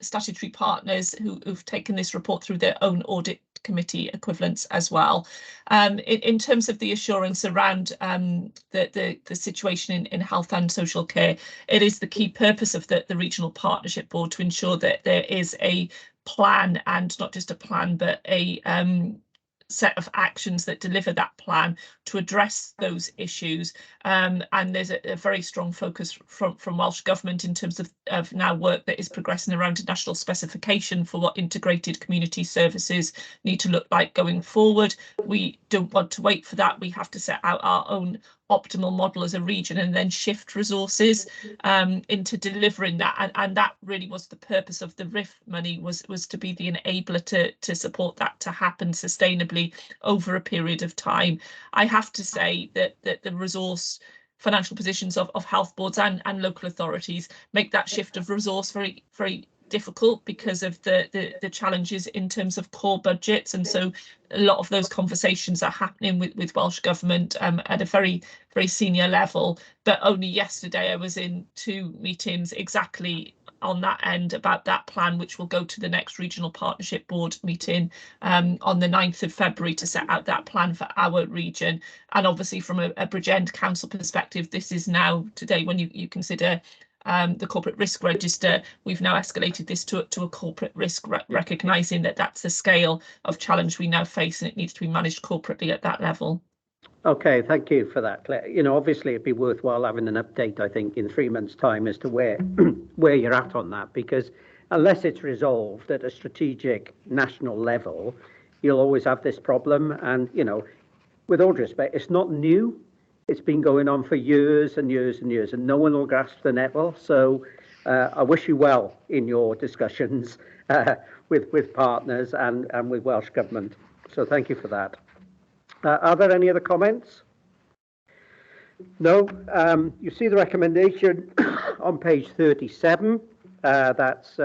statutory partners who've taken this report through their own audit committee equivalents as well. In terms of the assurance around the situation in health and social care, it is the key purpose of the regional partnership board to ensure that there is a plan, and not just a plan, but a set of actions that deliver that plan to address those issues. And there's a very strong focus from Welsh Government in terms of now work that is progressing around a national specification for what integrated community services need to look like going forward. We don't want to wait for that. We have to set out our own optimal model as a region and then shift resources into delivering that, and that really was the purpose of the RIF money, was to be the enabler to support that to happen sustainably over a period of time. I have to say that the financial positions of health boards and local authorities make that shift of resource very, very difficult because of the challenges in terms of core budgets, and so a lot of those conversations are happening with Welsh Government at a very, very senior level. But only yesterday I was in 2 meetings exactly on that end about that plan, which will go to the next regional partnership board meeting on the 9th of February to set out that plan for our region. And obviously from a Bridgend Council perspective, this is now today when you consider the corporate risk register, we've now escalated this to a corporate risk, recognising that that's the scale of challenge we now face and it needs to be managed corporately at that level. Okay, thank you for that, Claire. You know, obviously it'd be worthwhile having an update, I think, in 3 months' time as to where you're at on that, because unless it's resolved at a strategic national level, you'll always have this problem. And, you know, with all due respect, it's not new. It's been going on for years and years and years, and no one will grasp the nettle. So I wish you well in your discussions with partners and with Welsh Government. So thank you for that. Are there any other comments? No. You see the recommendation on page 37. That's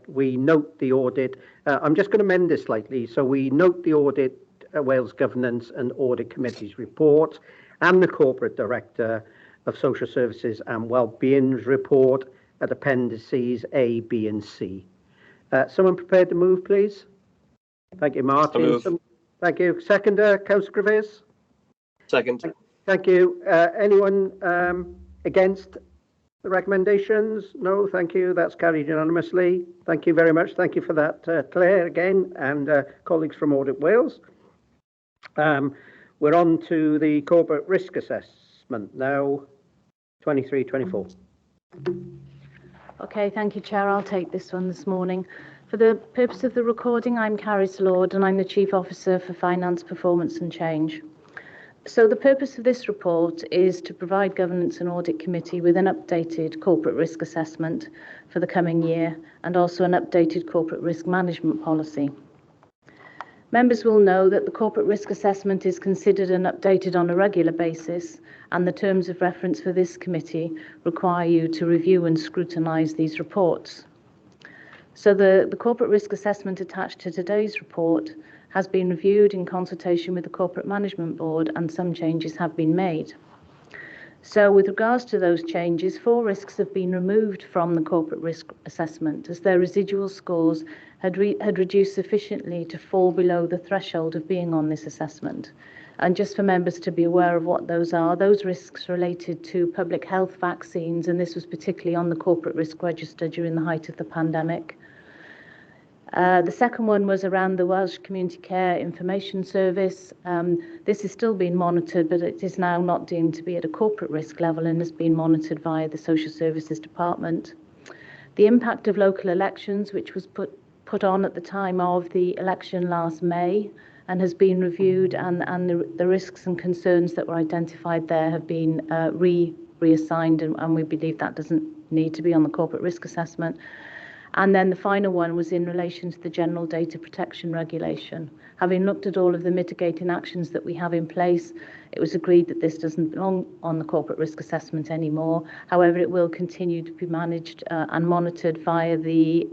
we note the audit. I'm just going to amend this slightly. So we note the audit Wales Governance and Audit Committee's report and the Corporate Director of Social Services and Wellbeing's report at appendices A, B and C. Someone prepared to move, please? Thank you, Martin. Thank you. Seconder, Councillor Griffiths? Second. Thank you. Anyone against the recommendations? No, thank you. That's carried unanimously. Thank you very much. Thank you for that, Claire, again, and colleagues from Audit Wales. We're on to the corporate risk assessment now, 23-24. Okay, thank you, Chair. I'll take this one this morning. For the purpose of the recording, I'm Carrie Lord and I'm the Chief Officer for Finance, Performance and Change. So the purpose of this report is to provide Governance and Audit Committee with an updated corporate risk assessment for the coming year and also an updated corporate risk management policy. Members will know that the corporate risk assessment is considered and updated on a regular basis, and the terms of reference for this committee require you to review and scrutinise these reports. So the corporate risk assessment attached to today's report has been reviewed in consultation with the Corporate Management Board, and some changes have been made. So with regards to those changes, 4 risks have been removed from the corporate risk assessment as their residual scores had reduced sufficiently to fall below the threshold of being on this assessment. And just for members to be aware of what those are, those risks related to public health vaccines, and this was particularly on the corporate risk register during the height of the pandemic. The second one was around the Welsh Community Care Information Service. This is still being monitored, but it is now not deemed to be at a corporate risk level and has been monitored via the Social Services Department. The impact of local elections, which was put on at the time of the election last May and has been reviewed, and the risks and concerns that were identified there have been reassigned, and we believe that doesn't need to be on the corporate risk assessment. And then the final one was in relation to the General Data Protection Regulation. Having looked at all of the mitigating actions that we have in place, it was agreed that this doesn't belong on the corporate risk assessment anymore. However, it will continue to be managed and monitored via the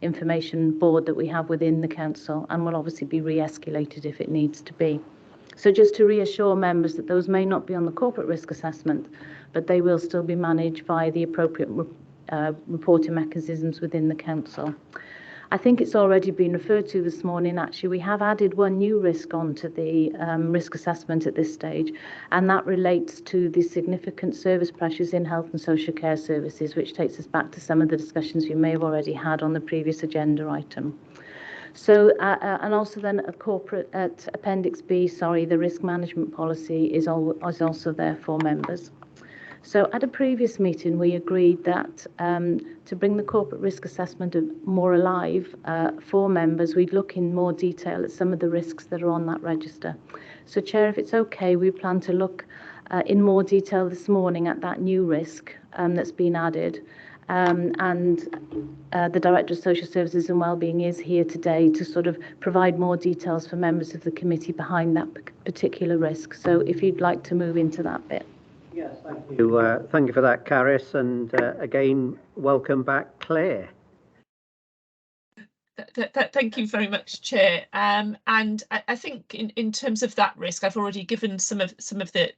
information board that we have within the council, and will obviously be re-escalated if it needs to be. So just to reassure members that those may not be on the corporate risk assessment, but they will still be managed by the appropriate reporting mechanisms within the council. I think it's already been referred to this morning. Actually, we have added one new risk onto the risk assessment at this stage, and that relates to the significant service pressures in health and social care services, which takes us back to some of the discussions we may have already had on the previous agenda item. So, and also then a corporate at Appendix B, the risk management policy is also there for members. So at a previous meeting, we agreed that to bring the corporate risk assessment more alive for members, we'd look in more detail at some of the risks that are on that register. So, Chair, if it's okay, we plan to look in more detail this morning at that new risk that's been added. And the Director of Social Services and Wellbeing is here today to sort of provide more details for members of the committee behind that particular risk. So if you'd like to move into that bit. Yes, thank you. Thank you for that, Caris, and again, welcome back, Claire. Thank you very much, Chair. And I think in terms of that risk, I've already given some of the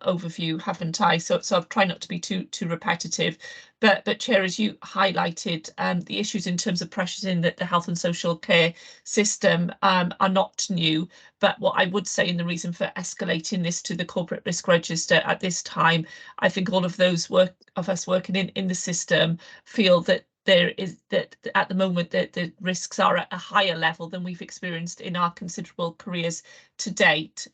overview, haven't I? So I'll try not to be too repetitive. But Chair, as you highlighted, the issues in terms of pressures in the health and social care system are not new. But what I would say, in the reason for escalating this to the corporate risk register at this time, I think all of those of us working in the system feel that at the moment that the risks are at a higher level than we've experienced in our considerable careers to date.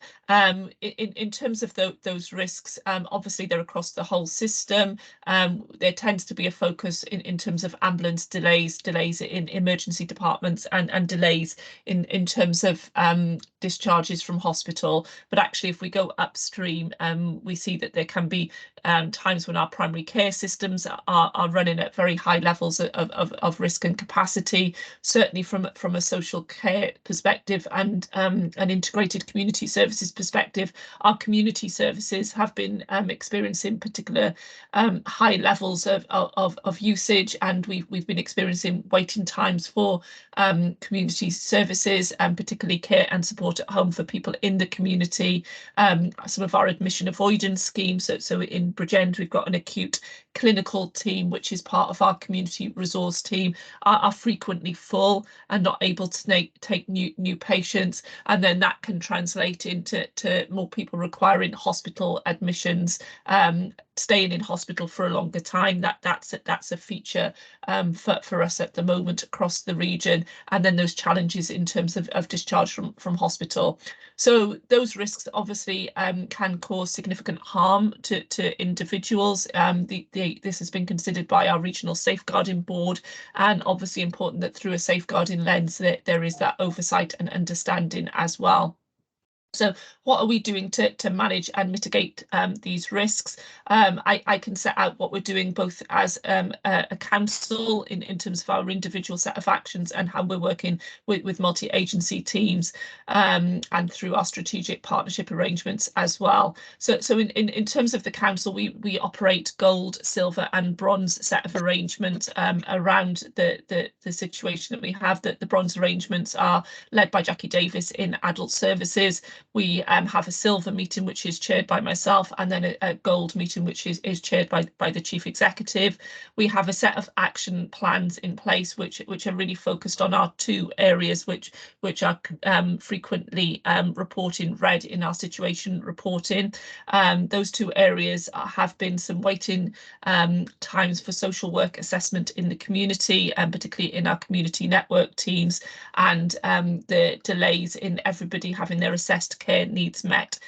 In terms of those risks, obviously they're across the whole system. There tends to be a focus in terms of ambulance delays in emergency departments, and delays in terms of discharges from hospital. But actually, if we go upstream, we see that there can be times when our primary care systems are running at very high levels of risk and capacity, certainly from a social care perspective and an integrated community services perspective. Our community services have been experiencing particular high levels of usage, and we've been experiencing waiting times for community services, and particularly care and support at home for people in the community. Some of our admission avoidance schemes, so in Bridgend we've got an acute clinical team which is part of our community resource team, are frequently full and not able to take new patients, and then that can translate into more people requiring hospital admissions, staying in hospital for a longer time. That's a feature for us at the moment across the region, and then those challenges in terms of discharge from hospital. So those risks obviously can cause significant harm to individuals. This has been considered by our regional safeguarding board, and obviously important that through a safeguarding lens that there is that oversight and understanding as well. So what are we doing to manage and mitigate these risks? I can set out what we're doing both as a council in terms of our individual set of actions, and how we're working with multi-agency teams, and through our strategic partnership arrangements as well. So in terms of the council, we operate gold, silver and bronze set of arrangements around the situation that we have. The bronze arrangements are led by Jackie Davis in adult services. We have a silver meeting which is chaired by myself, and then a gold meeting which is chaired by the chief executive. We have a set of action plans in place which are really focused on our two areas which are frequently reporting red in our situation reporting. Those two areas have been some waiting times for social work assessment in the community, and particularly in our community network teams, and the delays in everybody having their assessed care needs met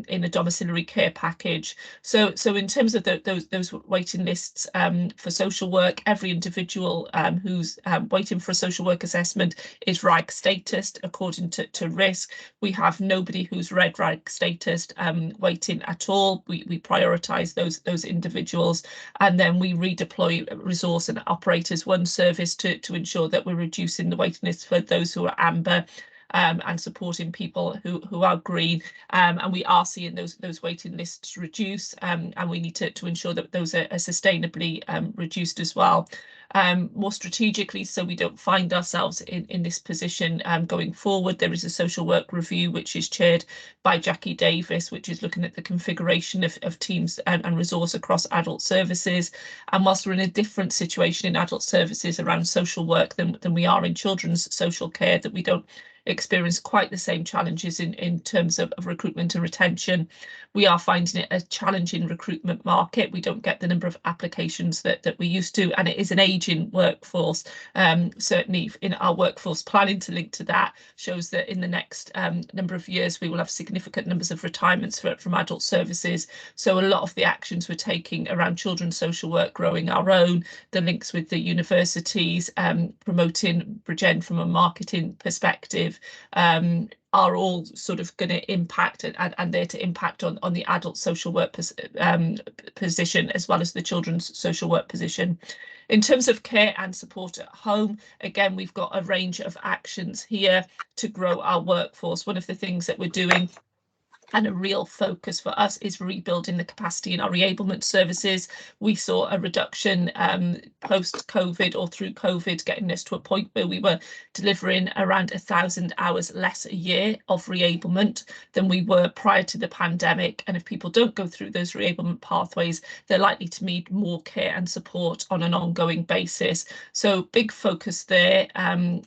in a domiciliary care package. So in terms of those waiting lists for social work, every individual who's waiting for a social work assessment is RAG status according to risk. We have nobody who's red RAG status waiting at all. We prioritise those individuals, and then we redeploy resource and operate as one service to ensure that we're reducing the waiting list for those who are amber, and supporting people who are green, and we are seeing those waiting lists reduce, and we need to ensure that those are sustainably reduced as well. More strategically, so we don't find ourselves in this position going forward, there is a social work review which is chaired by Jackie Davis, which is looking at the configuration of teams and resource across adult services. And whilst we're in a different situation in adult services around social work than we are in children's social care, that we don't experience quite the same challenges in terms of recruitment and retention. We are finding it a challenging recruitment market. We don't get the number of applications that we used to, and it is an ageing workforce. Certainly in our workforce planning to link to that shows that in the next number of years we will have significant numbers of retirements from adult services. So a lot of the actions we're taking around children's social work, growing our own, the links with the universities, promoting Bridgend from a marketing perspective, are all sort of going to impact and there to impact on the adult social work position as well as the children's social work position. In terms of care and support at home, again, we've got a range of actions here to grow our workforce. One of the things that we're doing and a real focus for us is rebuilding the capacity in our reablement services. We saw a reduction post-COVID or through COVID, getting us to a point where we were delivering around 1,000 hours less a year of reablement than we were prior to the pandemic. And if people don't go through those reablement pathways, they're likely to need more care and support on an ongoing basis. So big focus there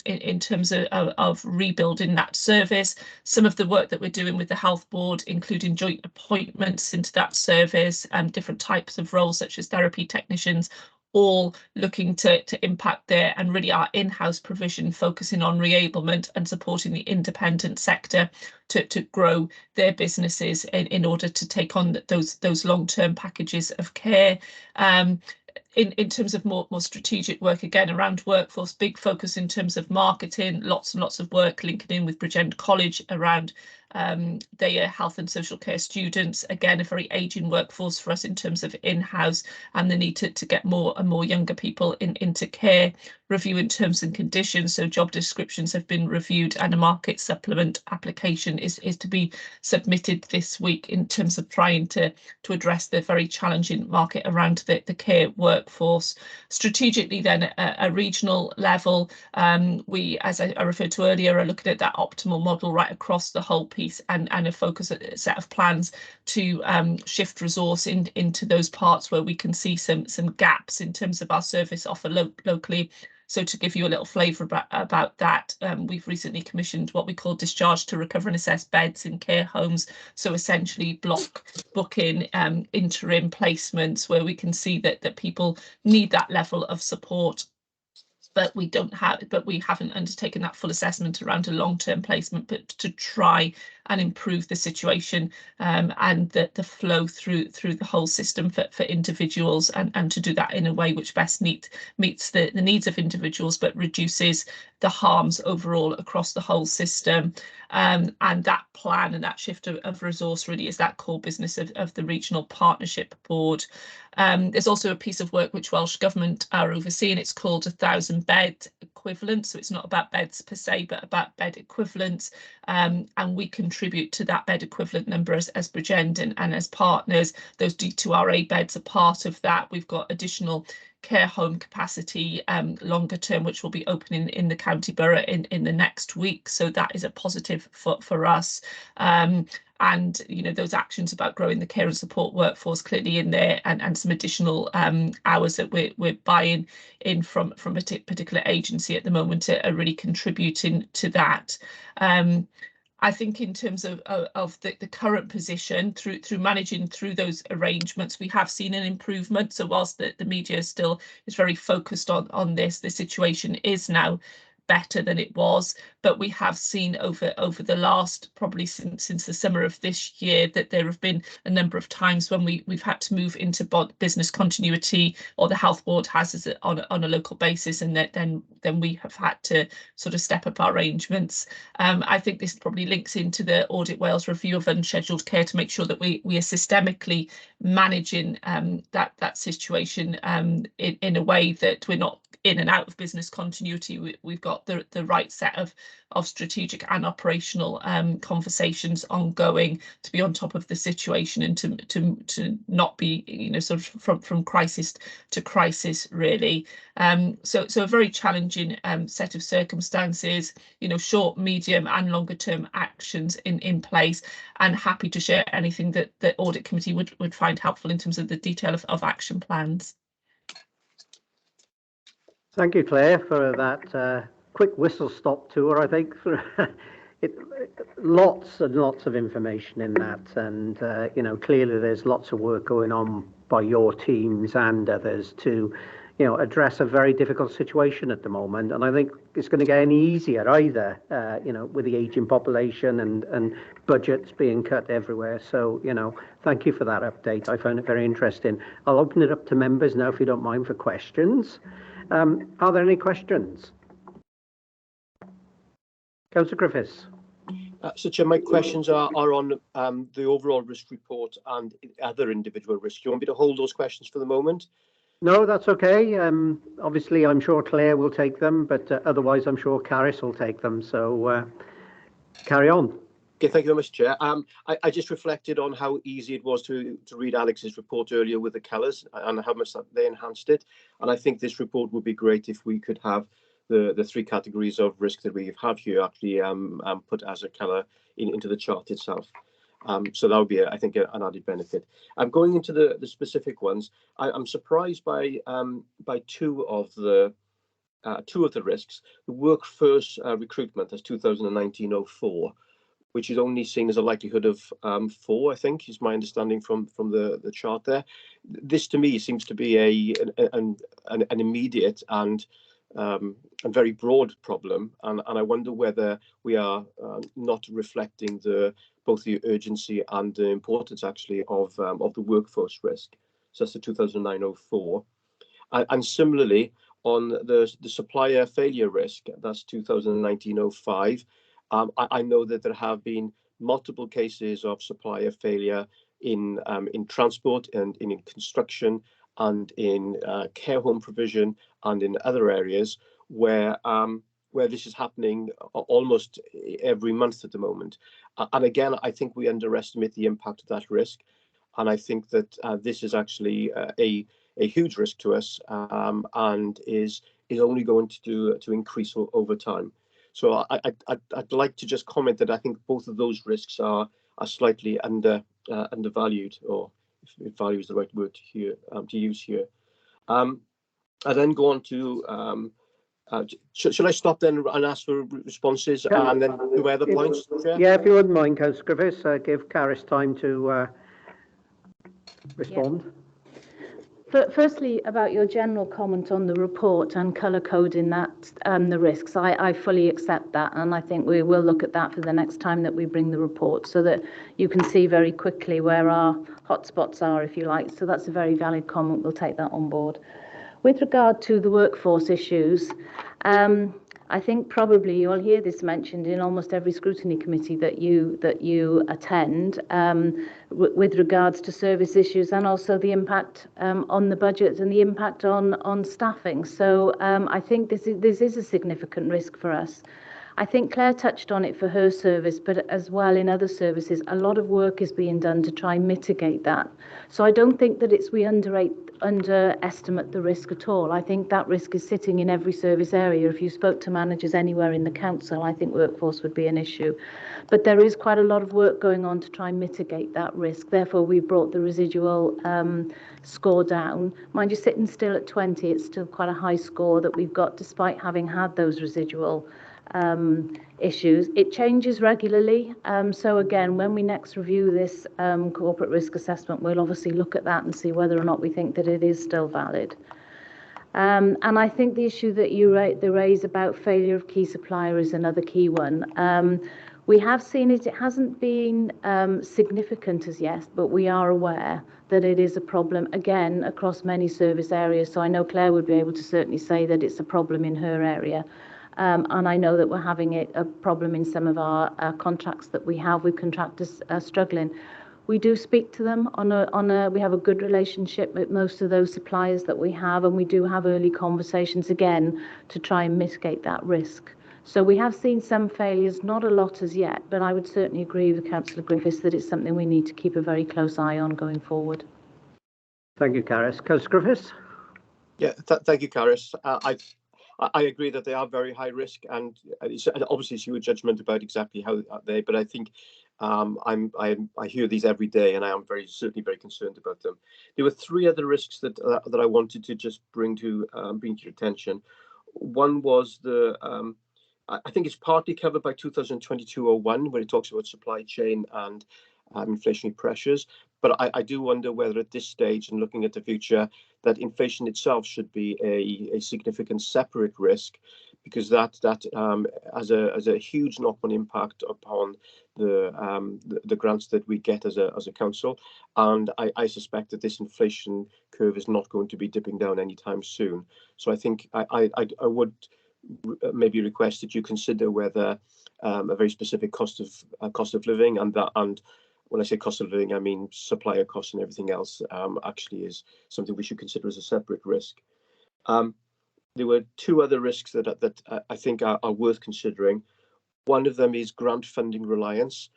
in terms of rebuilding that service. Some of the work that we're doing with the Health Board, including joint appointments into that service and different types of roles such as therapy technicians, all looking to impact there, and really our in-house provision focusing on reablement and supporting the independent sector to grow their businesses in order to take on those long-term packages of care. In terms of more strategic work, again, around workforce, big focus in terms of marketing, lots and lots of work linking in with Bridgend College around their health and social care students. Again, a very ageing workforce for us in terms of in-house and the need to get more and more younger people into care. Reviewing terms and conditions, so job descriptions have been reviewed and a market supplement application is to be submitted this week in terms of trying to address the very challenging market around the care workforce. Strategically then, at a regional level, we, as I referred to earlier, are looking at that optimal model right across the whole piece and a focus, a set of plans to shift resource into those parts where we can see some gaps in terms of our service offer locally. So to give you a little flavour about that, we've recently commissioned what we call discharge to recover and assess beds in care homes. So essentially block booking interim placements where we can see that people need that level of support, but we haven't undertaken that full assessment around a long-term placement, but to try and improve the situation and the flow through the whole system for individuals, and to do that in a way which best meets the needs of individuals but reduces the harms overall across the whole system. And that plan and that shift of resource really is that core business of the Regional Partnership Board. There's also a piece of work which Welsh Government are overseeing. It's called 1,000 bed equivalent. So it's not about beds per se, but about bed equivalents. And we contribute to that bed equivalent number as Bridgend and as partners. Those D2RA beds are part of that. We've got additional care home capacity longer term, which will be opening in the county borough in the next week. So that is a positive for us. And you know, those actions about growing the care and support workforce clearly in there, and some additional hours that we're buying in from a particular agency at the moment are really contributing to that. I think in terms of the current position, through managing through those arrangements, we have seen an improvement. So whilst the media still is very focused on this, the situation is now better than it was, but we have seen over the last, probably since the summer of this year, that there have been a number of times when we've had to move into business continuity, or the Health Board has on a local basis, and then we have had to sort of step up our arrangements. I think this probably links into the Audit Wales review of unscheduled care to make sure that we are systemically managing that situation in a way that we're not in and out of business continuity. We've got the right set of strategic and operational conversations ongoing to be on top of the situation, and to not be, you know, sort of from crisis to crisis really. So a very challenging set of circumstances, you know, short, medium and longer term actions in place, and happy to share anything that the Audit Committee would find helpful in terms of the detail of action plans. Thank you, Claire, for that quick whistle-stop tour. I think for lots and lots of information in that, and you know, clearly there's lots of work going on by your teams and others to, address a very difficult situation at the moment. And I think it's going to get any easier either, with the aging population and budgets being cut everywhere. So, thank you for that update. I found it very interesting. I'll open it up to members now, if you don't mind, for questions. Are there any questions? Councillor Griffiths. So, Chair, my questions are on the overall risk report and other individual risks. Do you want me to hold those questions for the moment? No, that's okay. Obviously, I'm sure Claire will take them, but otherwise, I'm sure Caris will take them. So carry on. Okay, thank you very much, Chair. I just reflected on how easy it was to read Alex's report earlier with the colours and how much they enhanced it. And I think this report would be great if we could have the three categories of risk that we have here actually put as a colour into the chart itself. So that would be, I think, an added benefit. Going into the specific ones, I'm surprised by two of the risks. The workforce recruitment, that's 2019-04, which is only seen as a likelihood of 4, I think, is my understanding from the chart there. This, to me, seems to be an immediate and very broad problem, and I wonder whether we are not reflecting both the urgency and the importance actually of the workforce risk. So that's the 2009-04, and similarly on the supplier failure risk, that's 2019-05. I know that there have been multiple cases of supplier failure in transport and in construction and in care home provision and in other areas where this is happening almost every month at the moment. And again, I think we underestimate the impact of that risk. And I think that this is actually a huge risk to us and is only going to increase over time. So I'd like to just comment that I think both of those risks are slightly undervalued, or if value is the right word to use here. I then go on to, should I stop then and ask for responses and then do other points, Chair? Yeah, if you wouldn't mind, Councillor Griffiths, give Caris time to respond. Yeah. Firstly, about your general comment on the report and colour coding that the risks, I fully accept that, and I think we will look at that for the next time that we bring the report, so that you can see very quickly where our hotspots are, if you like. So that's a very valid comment. We'll take that on board. With regard to the workforce issues, I think probably you'll hear this mentioned in almost every scrutiny committee that you attend, with regards to service issues and also the impact on the budget and the impact on staffing. So I think this is a significant risk for us. I think Claire touched on it for her service, but as well in other services, a lot of work is being done to try and mitigate that. So I don't think that we underestimate the risk at all. I think that risk is sitting in every service area. If you spoke to managers anywhere in the council, I think workforce would be an issue. But there is quite a lot of work going on to try and mitigate that risk. Therefore, we brought the residual score down. Mind you, sitting still at 20, it's still quite a high score that we've got despite having had those residual issues. It changes regularly. So again, when we next review this corporate risk assessment, we'll obviously look at that and see whether or not we think that it is still valid. And I think the issue that you raise about failure of key supplier is another key one. We have seen it. It hasn't been significant as yet, but we are aware that it is a problem, again, across many service areas. So I know Claire would be able to certainly say that it's a problem in her area. And I know that we're having a problem in some of our contracts that we have with contractors struggling. We do speak to them we have a good relationship with most of those suppliers that we have, and we do have early conversations again to try and mitigate that risk. So we have seen some failures, not a lot as yet, but I would certainly agree with Councillor Griffiths that it's something we need to keep a very close eye on going forward. Thank you, Caris. Councillor Griffiths? Yeah, thank you, Caris. I agree that they are very high risk, and obviously it's your judgment about exactly how they. But I think I hear these every day, and I am certainly very concerned about them. There were three other risks that I wanted to just bring to your attention. One was I think it's partly covered by 2022-01, where it talks about supply chain and inflationary pressures. But I do wonder whether at this stage, and looking at the future, that inflation itself should be a significant separate risk, because that has a huge knock-on impact upon the grants that we get as a council, and I suspect that this inflation curve is not going to be dipping down anytime soon. So I think I would maybe request that you consider whether a very specific cost of living, and when I say cost of living, I mean supplier costs and everything else, actually is something we should consider as a separate risk. There were two other risks that I think are worth considering. One of them is grant funding reliance.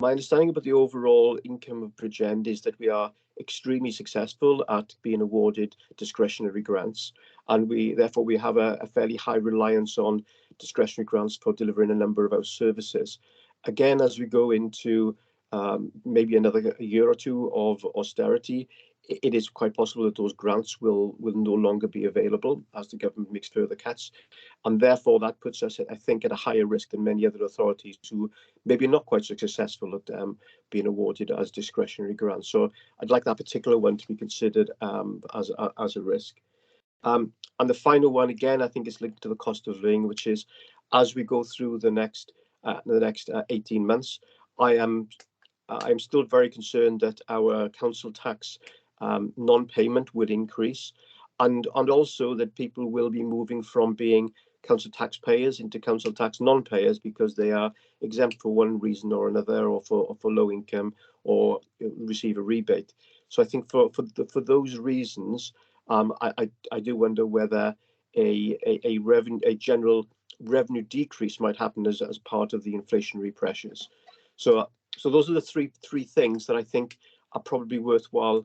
My understanding about the overall income of Bridgend is that we are extremely successful at being awarded discretionary grants, and therefore we have a fairly high reliance on discretionary grants for delivering a number of our services. Again, as we go into maybe another year or two of austerity, it is quite possible that those grants will no longer be available as the government makes further cuts, and therefore that puts us, I think, at a higher risk than many other authorities who maybe not quite so successful at being awarded as discretionary grants. So I'd like that particular one to be considered as a risk. And the final one, again, I think is linked to the cost of living, which is as we go through the next 18 months, I'm still very concerned that our council tax non-payment would increase, and also that people will be moving from being council taxpayers into council tax non-payers because they are exempt for one reason or another, or for low income, or receive a rebate. So I think for those reasons, I do wonder whether a general revenue decrease might happen as part of the inflationary pressures. So those are the three things that I think are probably worthwhile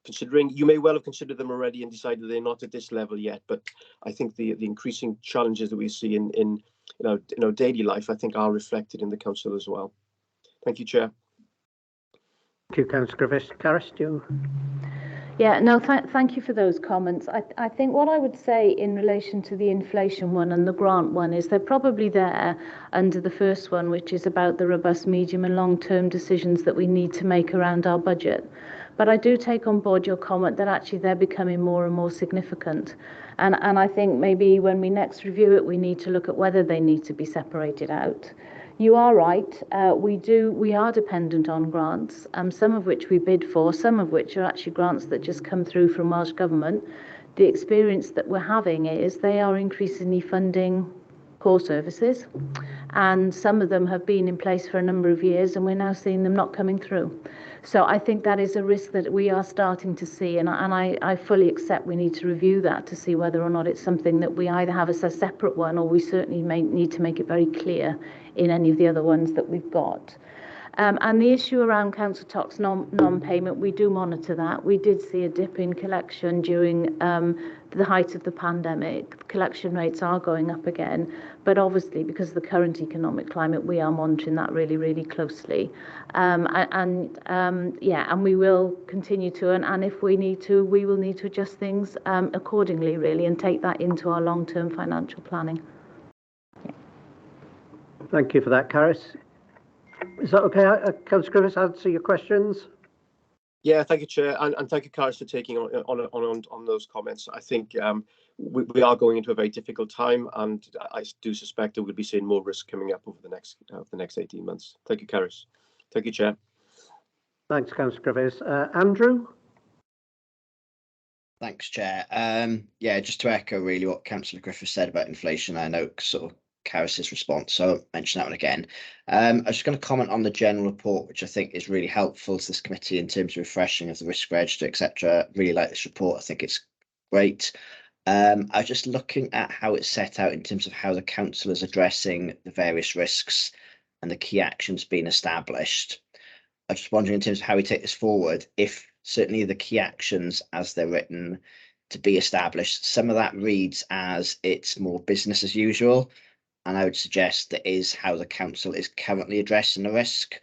considering. You may well have considered them already and decided they're not at this level yet, but I think the increasing challenges that we see in our daily life, I think, are reflected in the council as well. Thank you, Chair. Thank you, Councillor Griffiths. Caris, do you? Yeah, no, thank you for those comments. I think what I would say in relation to the inflation one and the grant one is they're probably there under the first one, which is about the robust medium and long-term decisions that we need to make around our budget. But I do take on board your comment that actually they're becoming more and more significant. And I think maybe when we next review it, we need to look at whether they need to be separated out. You are right. We are dependent on grants, some of which we bid for, some of which are actually grants that just come through from Welsh Government. The experience that we're having is they are increasingly funding core services, and some of them have been in place for a number of years, and we're now seeing them not coming through. So I think that is a risk that we are starting to see, and I fully accept we need to review that to see whether or not it's something that we either have as a separate one, or we certainly may need to make it very clear in any of the other ones that we've got. And the issue around council tax non-payment, we do monitor that. We did see a dip in collection during the height of the pandemic. Collection rates are going up again, but obviously because of the current economic climate, we are monitoring that really, really closely. And we will continue to, and if we need to, we will need to adjust things accordingly, really, and take that into our long-term financial planning. Yeah. Thank you for that, Caris. Is that okay, Councillor Griffiths, answer your questions? Yeah, thank you, Chair, and thank you, Caris, for taking on those comments. I think we are going into a very difficult time, and I do suspect that we'll be seeing more risk coming up over the next 18 months. Thank you, Caris. Thank you, Chair. Thanks, Councillor Griffiths. Andrew? Thanks, Chair. Yeah, just to echo really what Councillor Griffiths said about inflation, I know sort of Caris's response, so I won't mention that one again. I'm just going to comment on the general report, which I think is really helpful to this committee in terms of refreshing of the risk register, etc. Really like this report. I think it's great. I was just looking at how it's set out in terms of how the council is addressing the various risks and the key actions being established. I was just wondering in terms of how we take this forward, if certainly the key actions as they're written to be established, some of that reads as it's more business as usual. And I would suggest that is how the council is currently addressing the risk.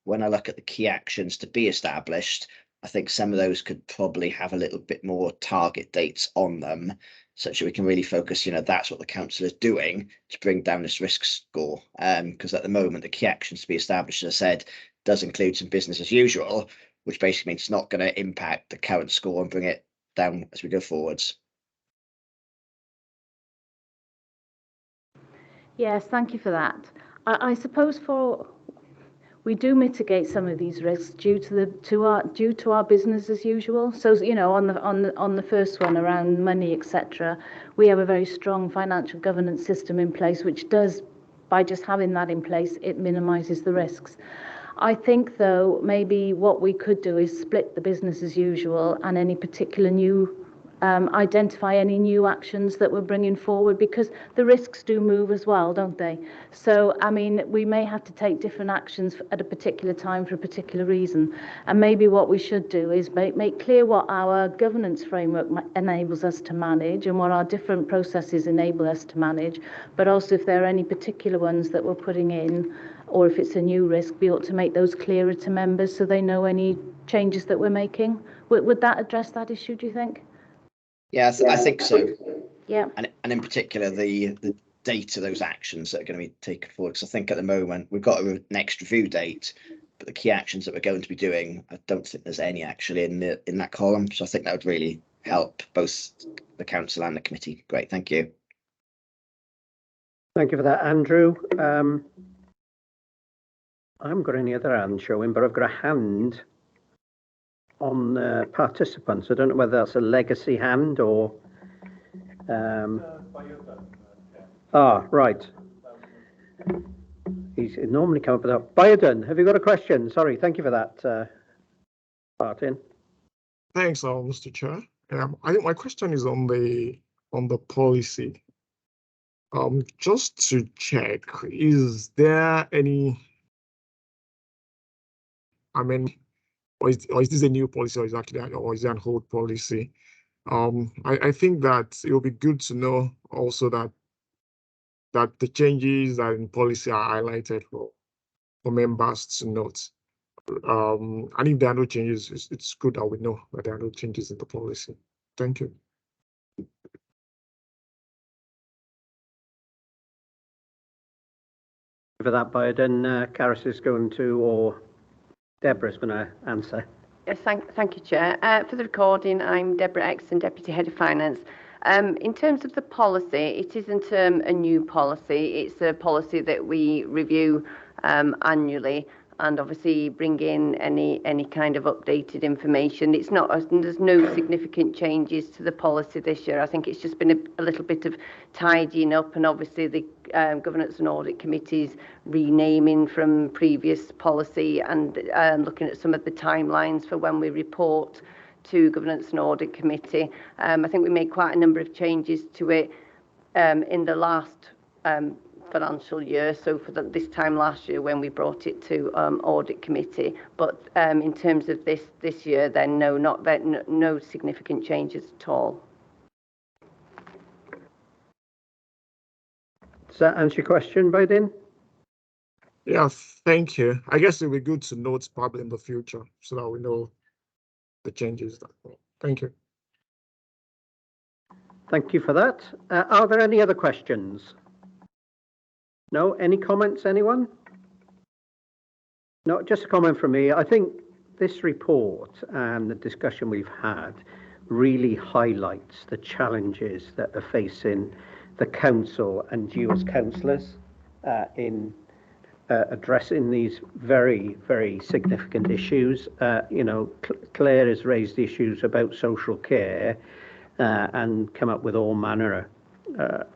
When I look at the key actions to be established, I think some of those could probably have a little bit more target dates on them, such that we can really focus, that's what the council is doing to bring down this risk score. Because at the moment, the key actions to be established, as I said, does include some business as usual, which basically means it's not going to impact the current score and bring it down as we go forwards. Yes, thank you for that. I suppose we do mitigate some of these risks due to our business as usual. So, you know, on the first one around money, etc., we have a very strong financial governance system in place, which does, by just having that in place, it minimises the risks. I think, though, maybe what we could do is split the business as usual and any particular new identify any new actions that we're bringing forward, because the risks do move as well, don't they? So, I mean, we may have to take different actions at a particular time for a particular reason. And maybe what we should do is make clear what our governance framework enables us to manage and what our different processes enable us to manage. But also, if there are any particular ones that we're putting in, or if it's a new risk, we ought to make those clearer to members so they know any changes that we're making. Would that address that issue, do you think? Yeah, I think so. Yeah. And in particular, the date of those actions that are going to be taken forward. Because I think at the moment we've got a next review date, but the key actions that we're going to be doing, I don't think there's any actually in that column. So I think that would really help both the council and the committee. Great, thank you. Thank you for that, Andrew. I haven't got any other hands showing, but I've got a hand on participants. I don't know whether that's a legacy hand or right. He's normally come up with that. Bioden, have you got a question? Sorry, thank you for that, Martin. Thanks, Mr. Chair. I think my question is on the policy. Just to check, is there any? I mean, or is this a new policy, or is it an old policy? I think that it will be good to know also that the changes that in policy are highlighted for members to note. And if there are no changes, it's good that we know that there are no changes in the policy. Thank you. For that, Bioden, Karis is going to, or Deborah's going to answer. Yes, thank you, Chair. For the recording, I'm Deborah Exton, Deputy Head of Finance. In terms of the policy, it isn't a new policy. It's a policy that we review annually, and obviously bring in any kind of updated information. It's not, there's no significant changes to the policy this year. I think it's just been a little bit of tidying up, and obviously the Governance and Audit Committee's renaming from previous policy, and looking at some of the timelines for when we report to Governance and Audit Committee. I think we made quite a number of changes to it in the last financial year, so for this time last year when we brought it to Audit Committee. But in terms of this year, then no significant changes at all. Does that answer your question, Biden? Yeah, thank you. I guess it would be good to note probably in the future so that we know the changes. Thank you. Thank you for that. Are there any other questions? No? Any comments, anyone? No, just a comment from me. I think this report and the discussion we've had really highlights the challenges that are facing the council and you as councillors in addressing these very, very significant issues. You know, Claire has raised issues about social care and come up with all manner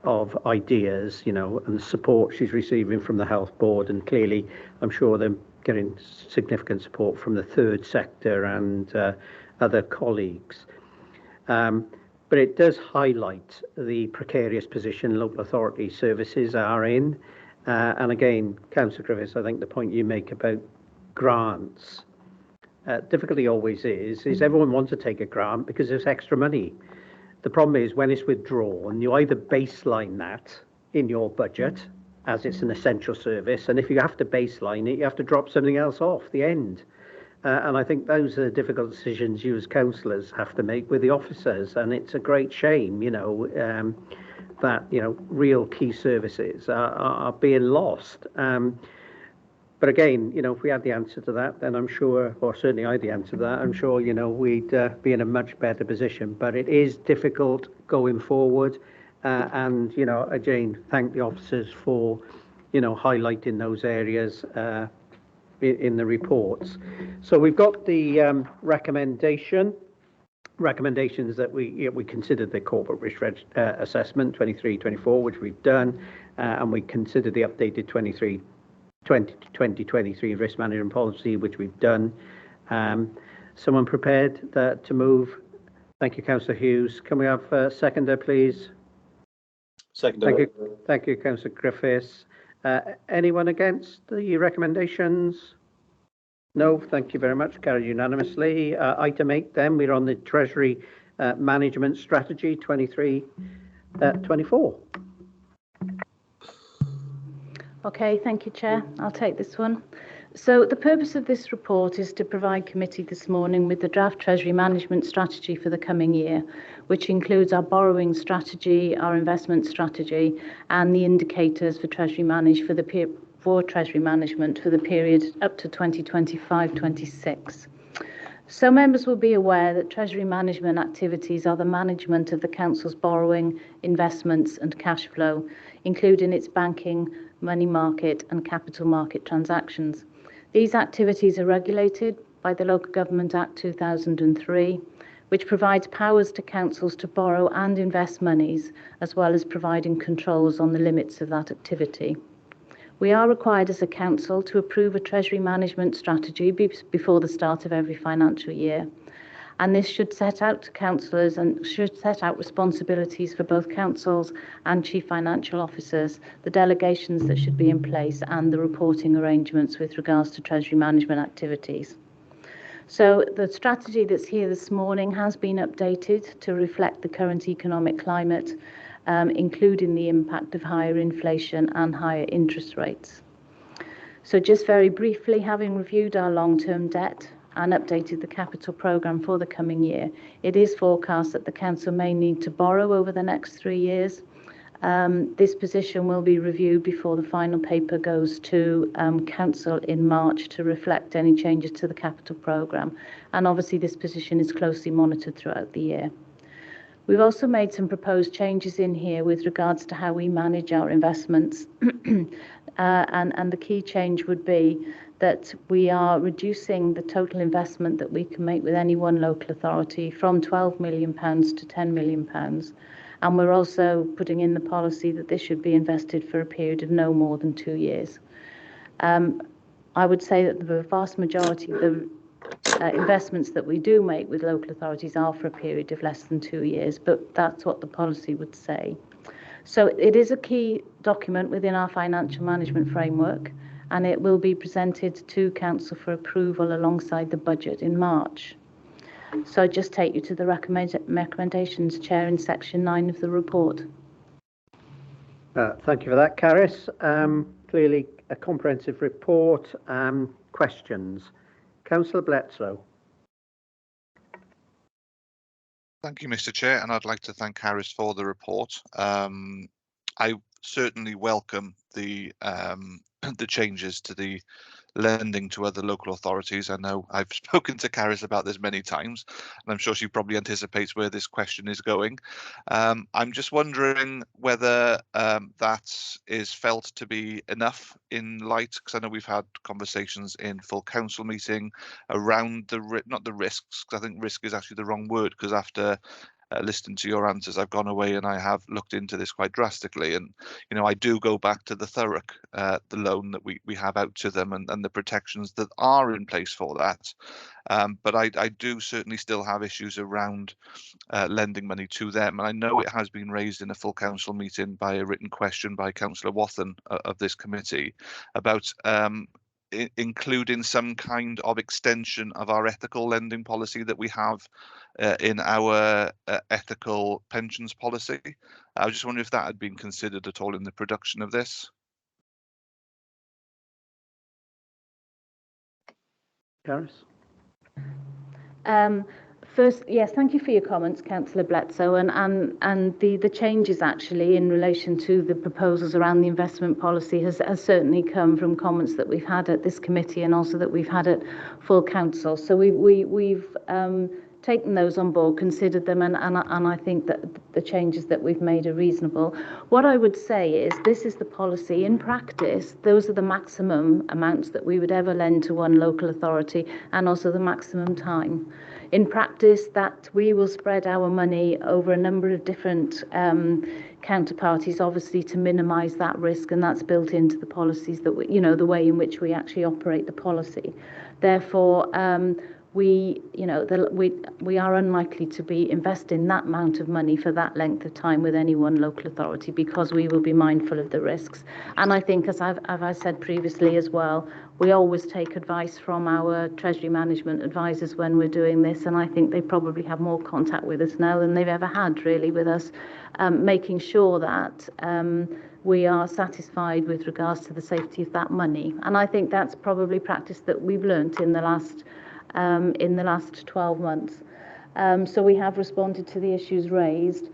of ideas, you know, and the support she's receiving from the health board, and clearly I'm sure they're getting significant support from the third sector and other colleagues. But it does highlight the precarious position local authority services are in. And again, Councillor Griffiths, I think the point you make about grants, difficulty always is everyone wants to take a grant because there's extra money. The problem is when it's withdrawn, you either baseline that in your budget as it's an essential service, and if you have to baseline it, you have to drop something else off the end. And I think those are the difficult decisions you as councillors have to make with the officers, and it's a great shame, you know, that, you know, real key services are being lost. But again, if we had the answer to that, then I'm sure, or certainly I had the answer to that, I'm sure, we'd be in a much better position. But it is difficult going forward. And, again, thank the officers for, highlighting those areas in the reports. So we've got the recommendations that we considered the corporate risk assessment 23-24, which we've done, and we considered the updated 2023 risk management policy, which we've done. Someone prepared to move? Thank you, Councillor Hughes. Can we have a seconder, please? Seconder. Thank you, Councillor Griffiths. Anyone against the recommendations? No, thank you very much. Carried unanimously. Item 8 then, we're on the Treasury Management Strategy 23-24. Okay, thank you, Chair. I'll take this one. So the purpose of this report is to provide committee this morning with the draft Treasury Management Strategy for the coming year, which includes our borrowing strategy, our investment strategy, and the indicators for Treasury Management for the period up to 2025-26. So members will be aware that Treasury management activities are the management of the Council's borrowing, investments and cash flow, including its banking, money market and capital market transactions. These activities are regulated by the Local Government Act 2003, which provides powers to councils to borrow and invest monies, as well as providing controls on the limits of that activity. We are required as a council to approve a Treasury management strategy before the start of every financial year. And this should set out to councillors and should set out responsibilities for both councils and chief financial officers, the delegations that should be in place and the reporting arrangements with regards to Treasury management activities. So the strategy that's here this morning has been updated to reflect the current economic climate, including the impact of higher inflation and higher interest rates. So just very briefly, having reviewed our long-term debt and updated the capital programme for the coming year, it is forecast that the Council may need to borrow over the next 3 years. This position will be reviewed before the final paper goes to Council in March to reflect any changes to the capital programme. And obviously this position is closely monitored throughout the year. We've also made some proposed changes in here with regards to how we manage our investments. And the key change would be that we are reducing the total investment that we can make with any one local authority from £12 million to £10 million. And we're also putting in the policy that this should be invested for a period of no more than 2 years. I would say that the vast majority of the investments that we do make with local authorities are for a period of less than 2 years, but that's what the policy would say. So it is a key document within our financial management framework, and it will be presented to Council for approval alongside the budget in March. So I just take you to the recommendations, Chair, in section 9 of the report. Thank you for that, Caris. Clearly a comprehensive report. Questions? Councillor Bledsoe. Thank you, Mr. Chair, and I'd like to thank Harris for the report. I certainly welcome the changes to the lending to other local authorities. I know I've spoken to Caris about this many times, and I'm sure she probably anticipates where this question is going. I'm just wondering whether that is felt to be enough in light, because I know we've had conversations in full council meeting around not the risks, because I think risk is actually the wrong word, because after listening to your answers, I've gone away and I have looked into this quite drastically, and I do go back to the Thurrock, the loan that we have out to them, and the protections that are in place for that. But I do certainly still have issues around lending money to them, and I know it has been raised in a full council meeting by a written question by Councillor Wathen of this committee about including some kind of extension of our ethical lending policy that we have in our ethical pensions policy. I was just wondering if that had been considered at all in the production of this. Caris? First, yes, thank you for your comments, Councillor Bledsoe, and the changes actually in relation to the proposals around the investment policy has certainly come from comments that we've had at this committee and also that we've had at full council. So we've taken those on board, considered them, and I think that the changes that we've made are reasonable. What I would say is this is the policy. In practice, those are the maximum amounts that we would ever lend to one local authority and also the maximum time. In practice, that we will spread our money over a number of different counterparties, obviously to minimise that risk, and that's built into the policies that we, the way in which we actually operate the policy. Therefore, we are unlikely to be investing that amount of money for that length of time with any one local authority because we will be mindful of the risks. And I think, as I said previously as well, we always take advice from our Treasury Management advisors when we're doing this, and I think they probably have more contact with us now than they've ever had, really, with us, making sure that we are satisfied with regards to the safety of that money. And I think that's probably practice that we've learnt in the last 12 months. So we have responded to the issues raised.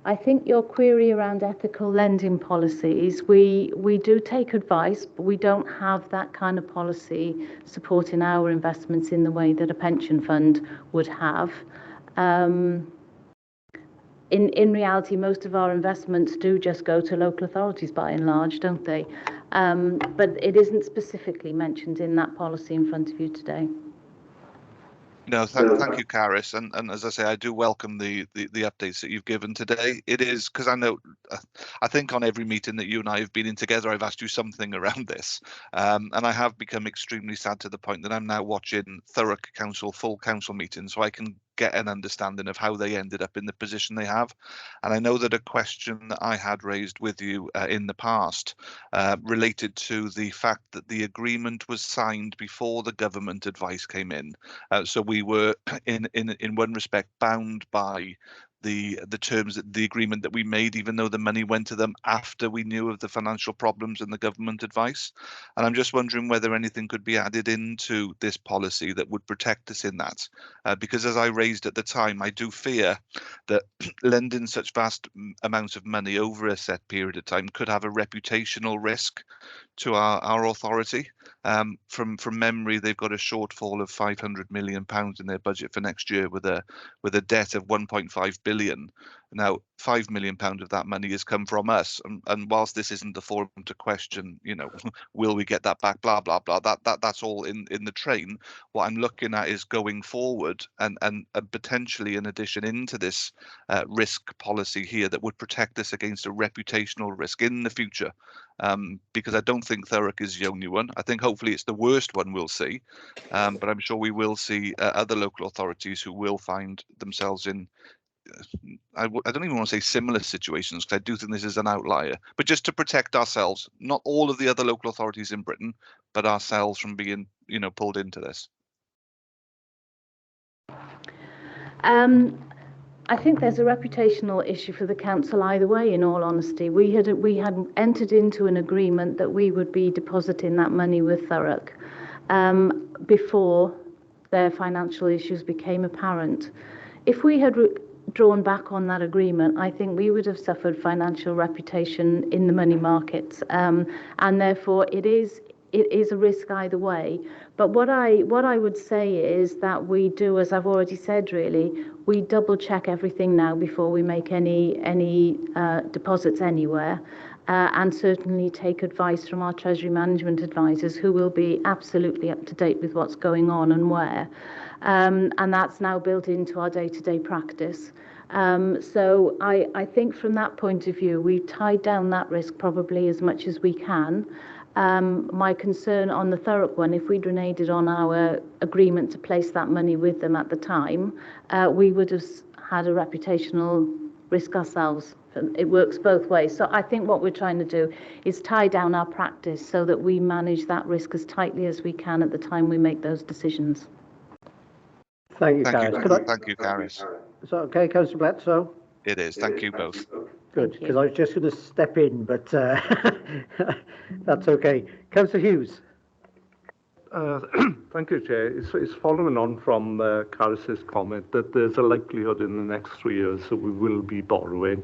I think your query around ethical lending policies, we do take advice, but we don't have that kind of policy supporting our investments in the way that a pension fund would have. In reality, most of our investments do just go to local authorities by and large, don't they? But it isn't specifically mentioned in that policy in front of you today. No, thank you, Caris. And as I say, I do welcome the updates that you've given today. It is because I know, I think on every meeting that you and I have been in together, I've asked you something around this. And I have become extremely sad to the point that I'm now watching Thurrock Council, full council meetings, so I can get an understanding of how they ended up in the position they have. And I know that a question that I had raised with you in the past related to the fact that the agreement was signed before the government advice came in. So we were in one respect bound by the terms, the agreement that we made, even though the money went to them after we knew of the financial problems and the government advice. And I'm just wondering whether anything could be added into this policy that would protect us in that. Because as I raised at the time, I do fear that lending such vast amounts of money over a set period of time could have a reputational risk to our authority. From memory, they've got a shortfall of £500 million in their budget for next year with a debt of 1.5 billion. Now, £5 million of that money has come from us, and whilst this isn't the forum to question, will we get that back? Blah blah blah. That's all in the train. What I'm looking at is going forward and potentially an addition into this risk policy here that would protect us against a reputational risk in the future. Because I don't think Thurrock is the only one. I think hopefully it's the worst one we'll see, but I'm sure we will see other local authorities who will find themselves in, I don't even want to say similar situations, because I do think this is an outlier, but just to protect ourselves, not all of the other local authorities in Britain, but ourselves from being, pulled into this. I think there's a reputational issue for the council either way, in all honesty. We had entered into an agreement that we would be depositing that money with Thurrock before their financial issues became apparent. If we had drawn back on that agreement, I think we would have suffered financial reputation in the money markets, and therefore it is a risk either way. But what I would say is that we do, as I've already said, really, we double check everything now before we make any deposits anywhere, and certainly take advice from our Treasury Management advisors, who will be absolutely up to date with what's going on and where. And that's now built into our day-to-day practice. So I think from that point of view, we've tied down that risk probably as much as we can. My concern on the Thurrock one, if we'd reneged on our agreement to place that money with them at the time, we would have had a reputational risk ourselves. It works both ways. So I think what we're trying to do is tie down our practice so that we manage that risk as tightly as we can at the time we make those decisions. Thank you, Caris. Thank you, Caris. Is that okay, Councillor Bledsoe? It is. Thank you both. Good, because I was just going to step in, but that's okay. Councillor Hughes. Thank you, Chair. It's following on from Caris's comment that there's a likelihood in the next 3 years that we will be borrowing.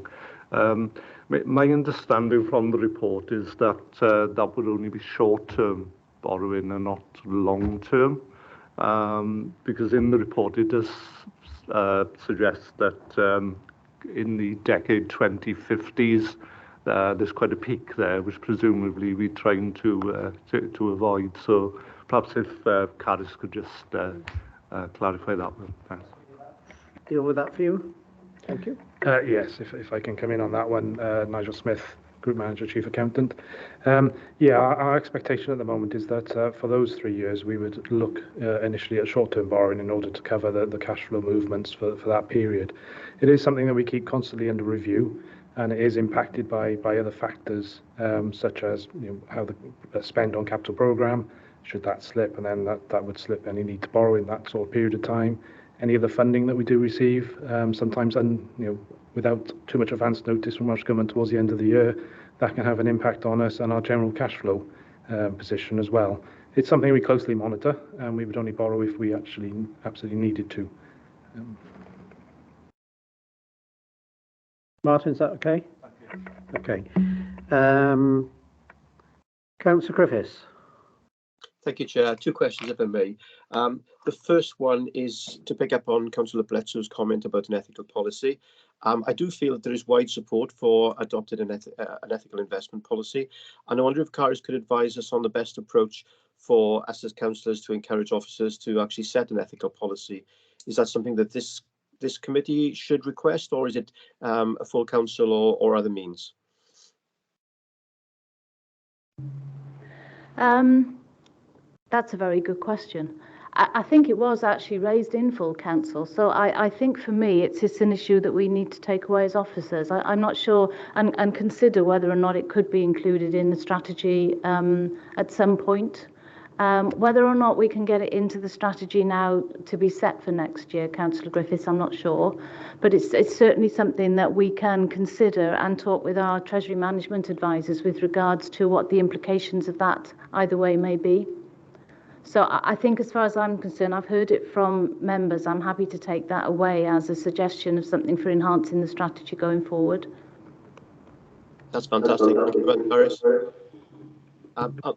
My understanding from the report is that that would only be short-term borrowing and not long-term, because in the report it does suggest that in the decade 2050s, there's quite a peak there, which presumably we're trying to avoid. So perhaps if Caris could just clarify that one. Thanks. Deal with that for you. Thank you. Yes, if I can come in on that one, Nigel Smith, Group Manager, Chief Accountant. Yeah, our expectation at the moment is that for those 3 years, we would look initially at short-term borrowing in order to cover the cash flow movements for that period. It is something that we keep constantly under review, and it is impacted by other factors, such as how the spend on capital programme, should that slip, and then that would slip any need to borrow in that sort of period of time. Any of the funding that we do receive, sometimes without too much advance notice from Welsh Government towards the end of the year, that can have an impact on us and our general cash flow position as well. It's something we closely monitor, and we would only borrow if we actually absolutely needed to. Martin, is that okay? Okay. Councillor Griffiths. Thank you, Chair. 2 questions, if I may. The first one is to pick up on Councillor Bledsow's comment about an ethical policy. I do feel that there is wide support for adopting an ethical investment policy, and I wonder if Caris could advise us on the best approach for us as councillors to encourage officers to actually set an ethical policy. Is that something that this committee should request, or is it a full council or other means? That's a very good question. I think it was actually raised in full council. So I think for me, it's an issue that we need to take away as officers. I'm not sure and consider whether or not it could be included in the strategy at some point. Whether or not we can get it into the strategy now to be set for next year, Councillor Griffiths, I'm not sure. But it's certainly something that we can consider and talk with our Treasury Management advisors with regards to what the implications of that either way may be. So I think as far as I'm concerned, I've heard it from members. I'm happy to take that away as a suggestion of something for enhancing the strategy going forward. That's fantastic. Thank you, Caris.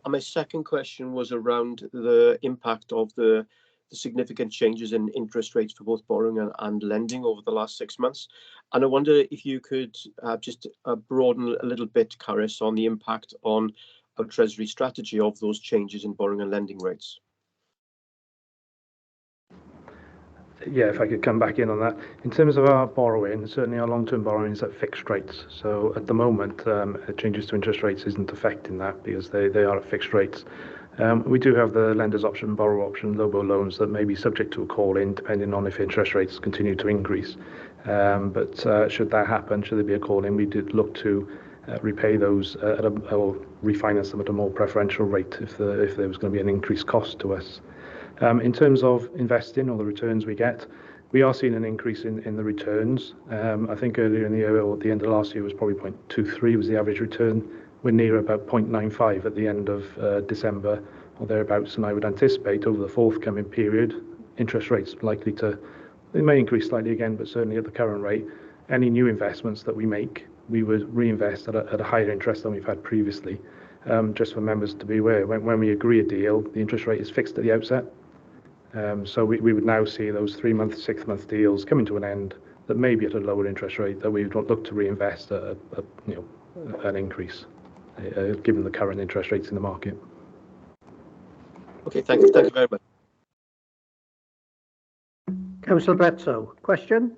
My second question was around the impact of the significant changes in interest rates for both borrowing and lending over the last 6 months. And I wonder if you could just broaden a little bit, Caris, on the impact on our Treasury strategy of those changes in borrowing and lending rates. Yeah, if I could come back in on that. In terms of our borrowing, certainly our long-term borrowing is at fixed rates. So at the moment, changes to interest rates isn't affecting that because they are at fixed rates. We do have the lender's option, borrower option, LOBO loans that may be subject to a call-in depending on if interest rates continue to increase. But should that happen, should there be a call-in, we did look to repay those or refinance them at a more preferential rate if there was going to be an increased cost to us. In terms of investing or the returns we get, we are seeing an increase in the returns. I think earlier in the year or at the end of last year was probably 0.23 was the average return. We're near about 0.95 at the end of December or thereabouts, and I would anticipate over the forthcoming period, interest rates likely to, they may increase slightly again, but certainly at the current rate, any new investments that we make, we would reinvest at a higher interest than we've had previously. Just for members to be aware, when we agree a deal, the interest rate is fixed at the outset. So we would now see those 3-month, 6-month deals coming to an end that may be at a lower interest rate that we would look to reinvest at an increase, given the current interest rates in the market. Okay, thank you very much. Councillor Bledsoe, question?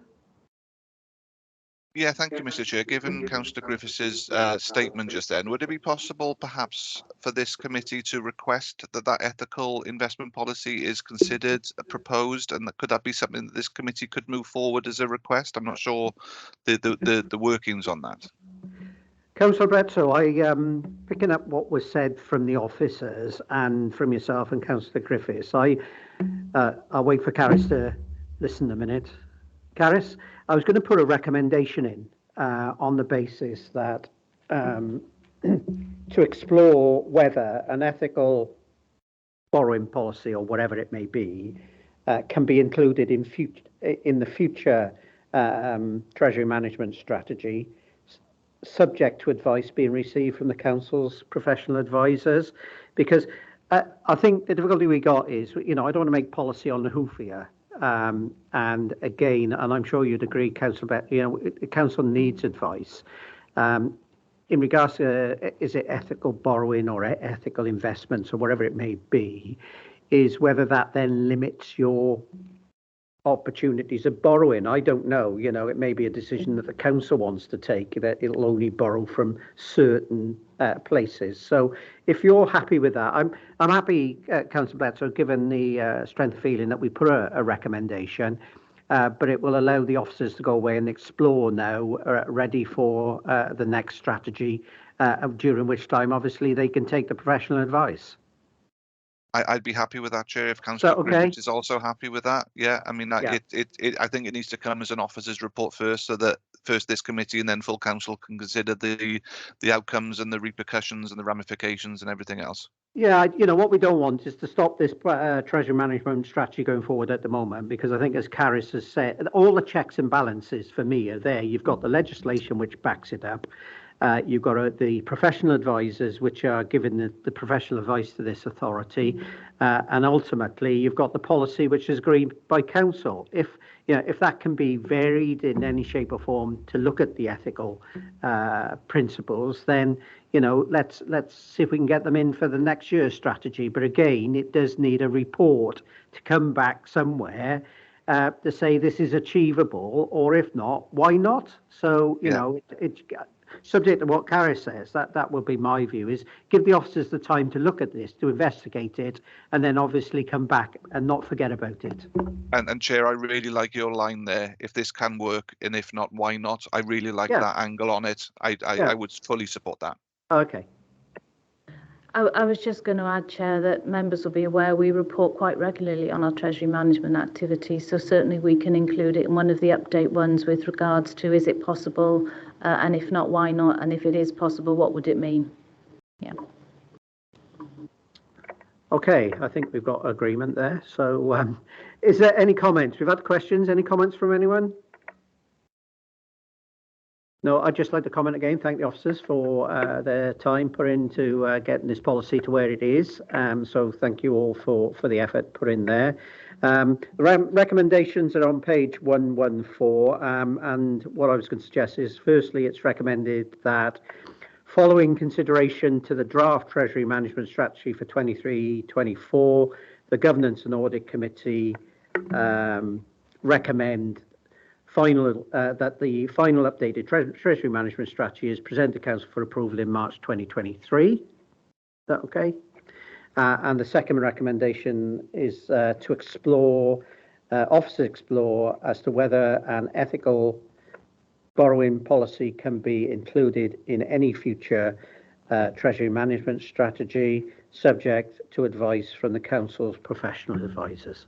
Yeah, thank you, Mr. Chair. Given Councillor Griffiths' statement just then, would it be possible perhaps for this committee to request that ethical investment policy is considered, proposed, and could that be something that this committee could move forward as a request? I'm not sure the workings on that. Councillor Bledsoe, picking up what was said from the officers and from yourself and Councillor Griffiths, I'll wait for Caris to listen a minute. Caris, I was going to put a recommendation in on the basis that to explore whether an ethical borrowing policy or whatever it may be can be included in the future Treasury management strategy, subject to advice being received from the Council's professional advisors. Because I think the difficulty we got is, I don't want to make policy on the hoof here. And again, and I'm sure you'd agree, Councillor, the Council needs advice. In regards to, is it ethical borrowing or ethical investments or whatever it may be, is whether that then limits your opportunities of borrowing. I don't know, it may be a decision that the council wants to take, that it'll only borrow from certain places. So if you're happy with that, I'm happy, Councillor Bledsoe, given the strength of feeling that we put a recommendation, but it will allow the officers to go away and explore now, ready for the next strategy, during which time, obviously, they can take the professional advice. I'd be happy with that, Chair, if Councillor Griffiths is also happy with that. Yeah, I mean, I think it needs to come as an officer's report first, so that first this committee and then full council can consider the outcomes and the repercussions and the ramifications and everything else. Yeah, what we don't want is to stop this treasury management strategy going forward at the moment, because I think, as Caris has said, all the checks and balances for me are there. You've got the legislation which backs it up. You've got the professional advisors which are giving the professional advice to this authority, and ultimately you've got the policy which is agreed by council. If that can be varied in any shape or form to look at the ethical principles, then let's see if we can get them in for the next year's strategy. But again, it does need a report to come back somewhere to say this is achievable, or if not, why not? So it's subject to what Caris says. That would be my view, is give the officers the time to look at this, to investigate it, and then obviously come back and not forget about it. And Chair, I really like your line there. If this can work, and if not, why not? I really like that angle on it. I would fully support that. Okay. I was just going to add, Chair, that members will be aware we report quite regularly on our Treasury management activities, so certainly we can include it in one of the update ones with regards to, is it possible, and if not, why not, and if it is possible, what would it mean? Yeah. Okay, I think we've got agreement there. So is there any comments? We've had questions. Any comments from anyone? No, I'd just like to comment again, thank the officers for their time put into getting this policy to where it is. So thank you all for the effort put in there. The recommendations are on page 114, and what I was going to suggest is, firstly, it's recommended that following consideration to the draft Treasury Management Strategy for 23-24, the Governance and Audit Committee recommend that the final updated Treasury Management Strategy is presented to Council for approval in March 2023. Is that okay? And the second recommendation is to explore, officers explore as to whether an ethical borrowing policy can be included in any future Treasury Management Strategy, subject to advice from the Council's professional advisors.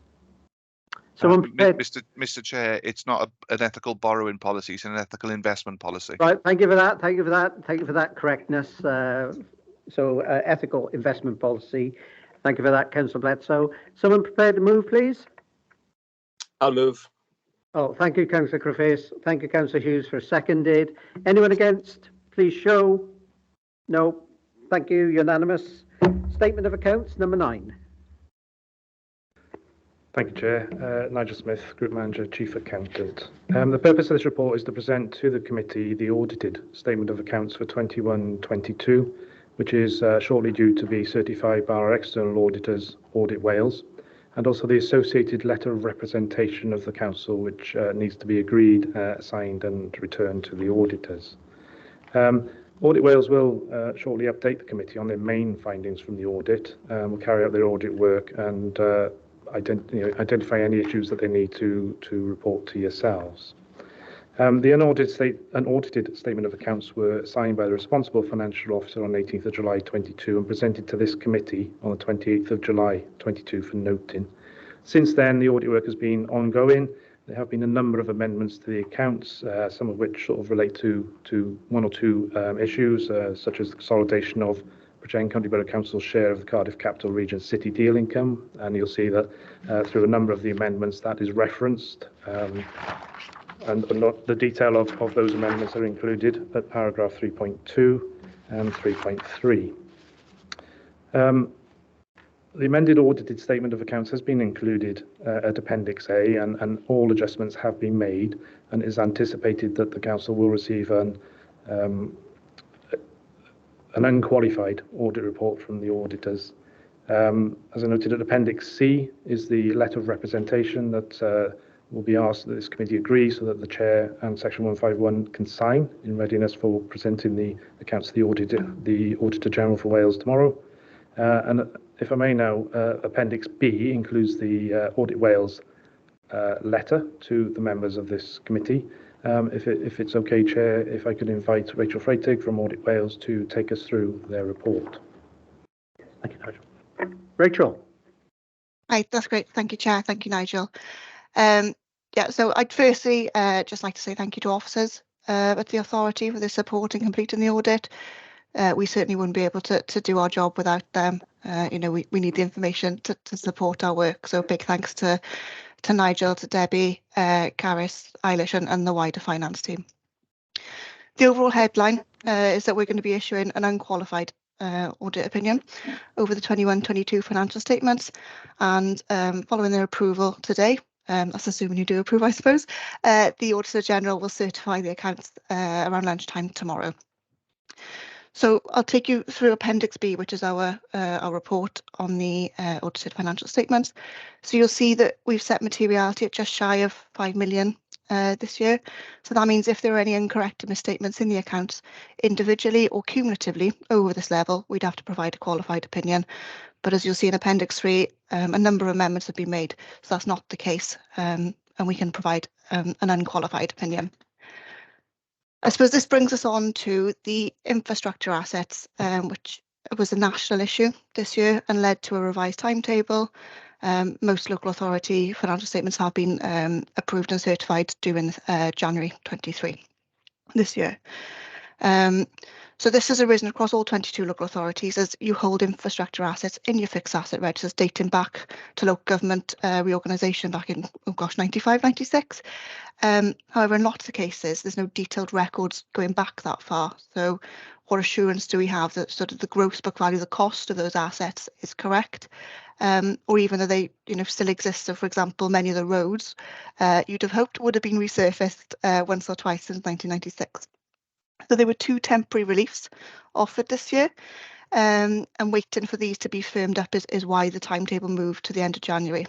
Mr. Chair, it's not an ethical borrowing policy, it's an ethical investment policy. Right, thank you for that. Thank you for that. Thank you for that correctness. So ethical investment policy. Thank you for that, Councillor Bledsoe. Someone prepared to move, please? I'll move. Oh, thank you, Councillor Griffiths. Thank you, Councillor Hughes, for seconded. Anyone against? Please show. No. Thank you. Unanimous. Statement of accounts, number 9. Thank you, Chair. Nigel Smith, Group Manager, Chief Accountant. The purpose of this report is to present to the committee the audited Statement of Accounts for 21-22, which is shortly due to be certified by our external auditors, Audit Wales, and also the associated letter of representation of the Council, which needs to be agreed, signed and returned to the auditors. Audit Wales will shortly update the committee on their main findings from the audit. We'll carry out their audit work and identify any issues that they need to report to yourselves. The unaudited statement of accounts were signed by the responsible financial officer on 18th of July 22 and presented to this committee on the 28th of July 22 for noting. Since then, the audit work has been ongoing. There have been a number of amendments to the accounts, some of which sort of relate to one or two issues, such as the consolidation of Bridgend County Borough Council's share of the Cardiff Capital Region City Deal income, and you'll see that through a number of the amendments that is referenced, and the detail of those amendments are included at paragraph 3.2 and 3.3. The amended audited statement of accounts has been included at Appendix A, and all adjustments have been made, and it is anticipated that the Council will receive an unqualified audit report from the auditors. As I noted, at Appendix C is the letter of representation that will be asked that this committee agrees so that the Chair and Section 151 can sign in readiness for presenting the accounts to the Auditor General for Wales tomorrow. And if I may now, Appendix B includes the Audit Wales letter to the members of this committee. If it's okay, Chair, if I could invite Rachel Freitag from Audit Wales to take us through their report. Thank you, Nigel. Rachel. Right, that's great. Thank you, Chair. Thank you, Nigel. Yeah, so I'd firstly just like to say thank you to officers at the authority for their support in completing the audit. We certainly wouldn't be able to do our job without them. We need the information to support our work. So big thanks to Nigel, to Debbie, Caris, Eilish and the wider finance team. The overall headline is that we're going to be issuing an unqualified audit opinion over the 21-22 financial statements, and following their approval today, that's assuming you do approve, I suppose, the Auditor General will certify the accounts around lunchtime tomorrow. So I'll take you through Appendix B, which is our report on the audited financial statements. So you'll see that we've set materiality at just shy of 5 million this year. So that means if there are any incorrect misstatements in the accounts individually or cumulatively over this level, we'd have to provide a qualified opinion. But as you'll see in Appendix 3, a number of amendments have been made, so that's not the case, and we can provide an unqualified opinion. I suppose this brings us on to the infrastructure assets, which was a national issue this year and led to a revised timetable. Most local authority financial statements have been approved and certified during January 23 this year. So this has arisen across all 22 local authorities as you hold infrastructure assets in your fixed asset registers dating back to local government reorganisation back in, 95, 96. However, in lots of cases, there's no detailed records going back that far. So what assurance do we have that sort of the gross book value, the cost of those assets is correct? Or even that they still exist. So, for example, many of the roads you'd have hoped would have been resurfaced once or twice since 1996. So there were 2 temporary reliefs offered this year, and waiting for these to be firmed up is why the timetable moved to the end of January.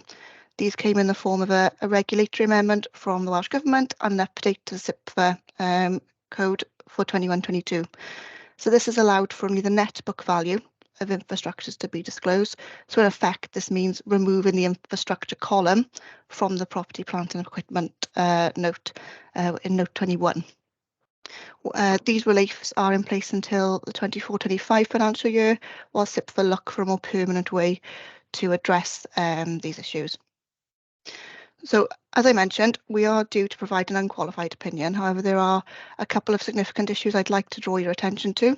These came in the form of a regulatory amendment from the Welsh Government and an update to the SIPFA code for 21-22. So this has allowed for only the net book value of infrastructures to be disclosed. So in effect, this means removing the infrastructure column from the property, plant and equipment note in note 21. These reliefs are in place until the 24-25 financial year, while SIPFA look for a more permanent way to address these issues. So, as I mentioned, we are due to provide an unqualified opinion. However, there are a couple of significant issues I'd like to draw your attention to.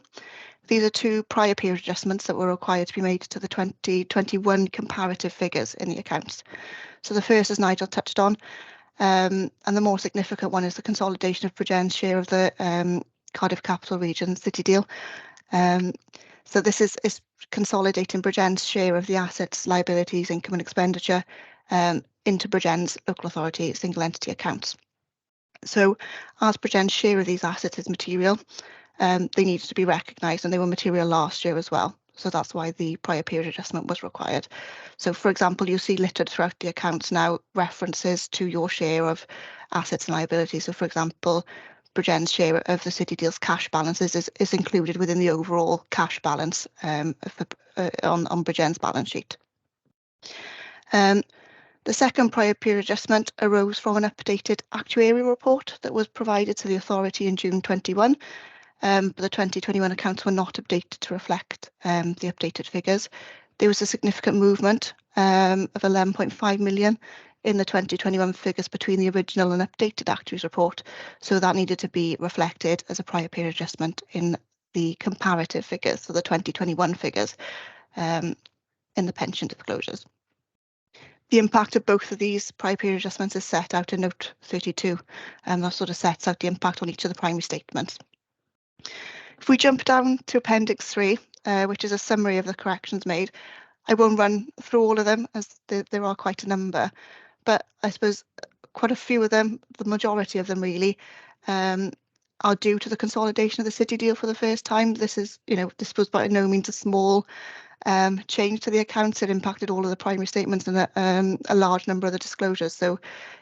These are 2 prior period adjustments that were required to be made to the 2021 comparative figures in the accounts. So the first, as Nigel touched on, and the more significant one is the consolidation of Bridgend's share of the Cardiff Capital Region City Deal. So this is consolidating Bridgend's share of the assets, liabilities, income and expenditure into Bridgend's local authority single entity accounts. So as Bridgend's share of these assets is material, they needed to be recognised, and they were material last year as well. So that's why the prior period adjustment was required. So, for example, you see littered throughout the accounts now references to your share of assets and liabilities. So, for example, Bridgend's share of the City Deal's cash balances is included within the overall cash balance on Bridgend's balance sheet. The second prior period adjustment arose from an updated actuarial report that was provided to the authority in June 21. But the 2021 accounts were not updated to reflect the updated figures. There was a significant movement of 11.5 million in the 2021 figures between the original and updated actuaries report. So that needed to be reflected as a prior period adjustment in the comparative figures, so the 2021 figures in the pension disclosures. The impact of both of these prior period adjustments is set out in note 32, and that sort of sets out the impact on each of the primary statements. If we jump down to Appendix 3, which is a summary of the corrections made, I won't run through all of them as there are quite a number, but I suppose quite a few of them, the majority of them really, are due to the consolidation of the city deal for the first time. This is, this was by no means a small change to the accounts. It impacted all of the primary statements and a large number of the disclosures. So,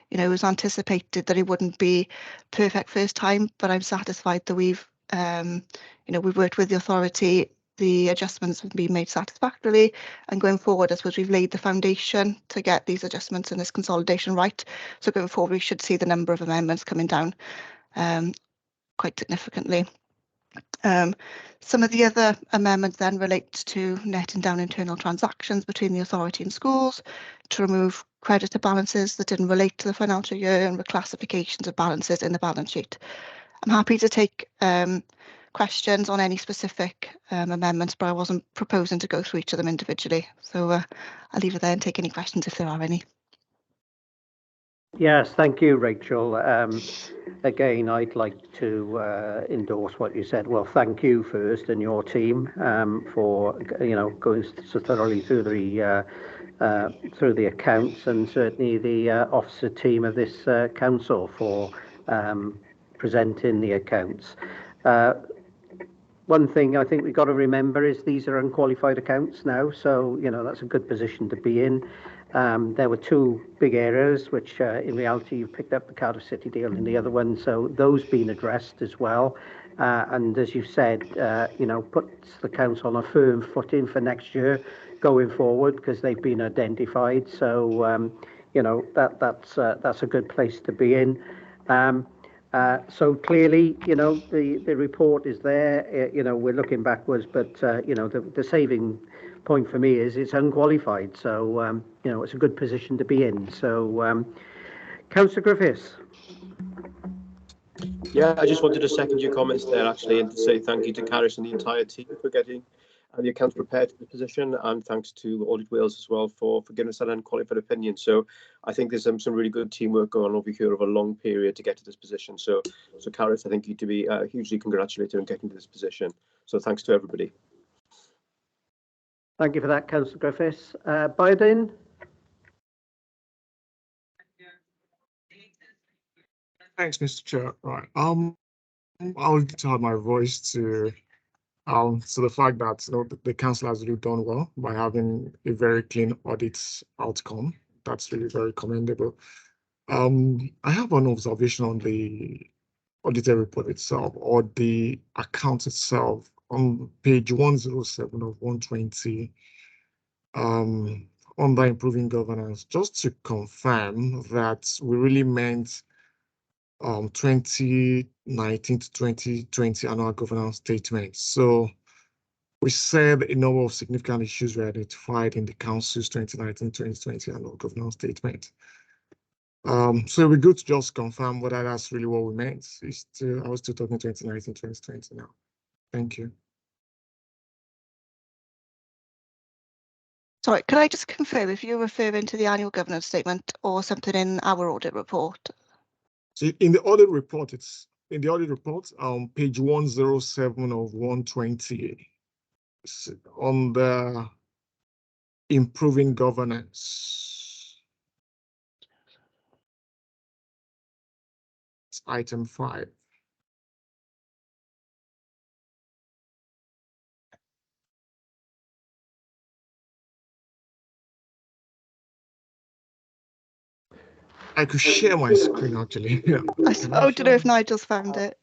it was anticipated that it wouldn't be perfect first time, but I'm satisfied that we've worked with the authority. The adjustments have been made satisfactorily, and going forward, I suppose we've laid the foundation to get these adjustments and this consolidation right. So going forward, we should see the number of amendments coming down quite significantly. Some of the other amendments then relate to netting down internal transactions between the authority and schools, to remove creditor balances that didn't relate to the financial year, and reclassifications of balances in the balance sheet. I'm happy to take questions on any specific amendments, but I wasn't proposing to go through each of them individually. So I'll leave it there and take any questions if there are any. Yes, thank you, Rachel. Again, I'd like to endorse what you said. Well, thank you first and your team for going so thoroughly through the accounts, and certainly the officer team of this council for presenting the accounts. One thing I think we've got to remember is these are unqualified accounts now, so that's a good position to be in. There were two big areas which in reality you've picked up the Cardiff City deal and the other one, so those being addressed as well, and as you've said, puts the council on a firm footing for next year going forward, because they've been identified. So that's a good place to be in. So clearly, the report is there. We're looking backwards, but the saving point for me is it's unqualified. So it's a good position to be in. So, Councillor Griffiths. Yeah, I just wanted to second your comments there, actually, and to say thank you to Carys and the entire team for getting the accounts prepared for the position, and thanks to Audit Wales as well for giving us that unqualified opinion. So I think there's some really good teamwork going on over here over a long period to get to this position. So Carys, I think you to be hugely congratulated on getting to this position. So thanks to everybody. Thank you for that, Councillor Griffiths. Biden. Thanks, Mr. Chair. Right. I'll add my voice to the fact that the council has really done well by having a very clean audit outcome. That's really very commendable. I have an observation on the audited report itself, or the account itself, on page 107 of 120, under improving governance, just to confirm that we really meant 2019 to 2020 annual governance statement. So we said a number of significant issues were identified in the council's 2019-2020 annual governance statement. So we're good to just confirm whether that's really what we meant. I was still talking 2019-2020 now. Thank you. Sorry, could I just confirm if you're referring to the annual governance statement or something in our audit report? So in the audit report, page 107 of 120, on the improving governance, it's item 5. I could share my screen actually. I don't know if Nigel's found it.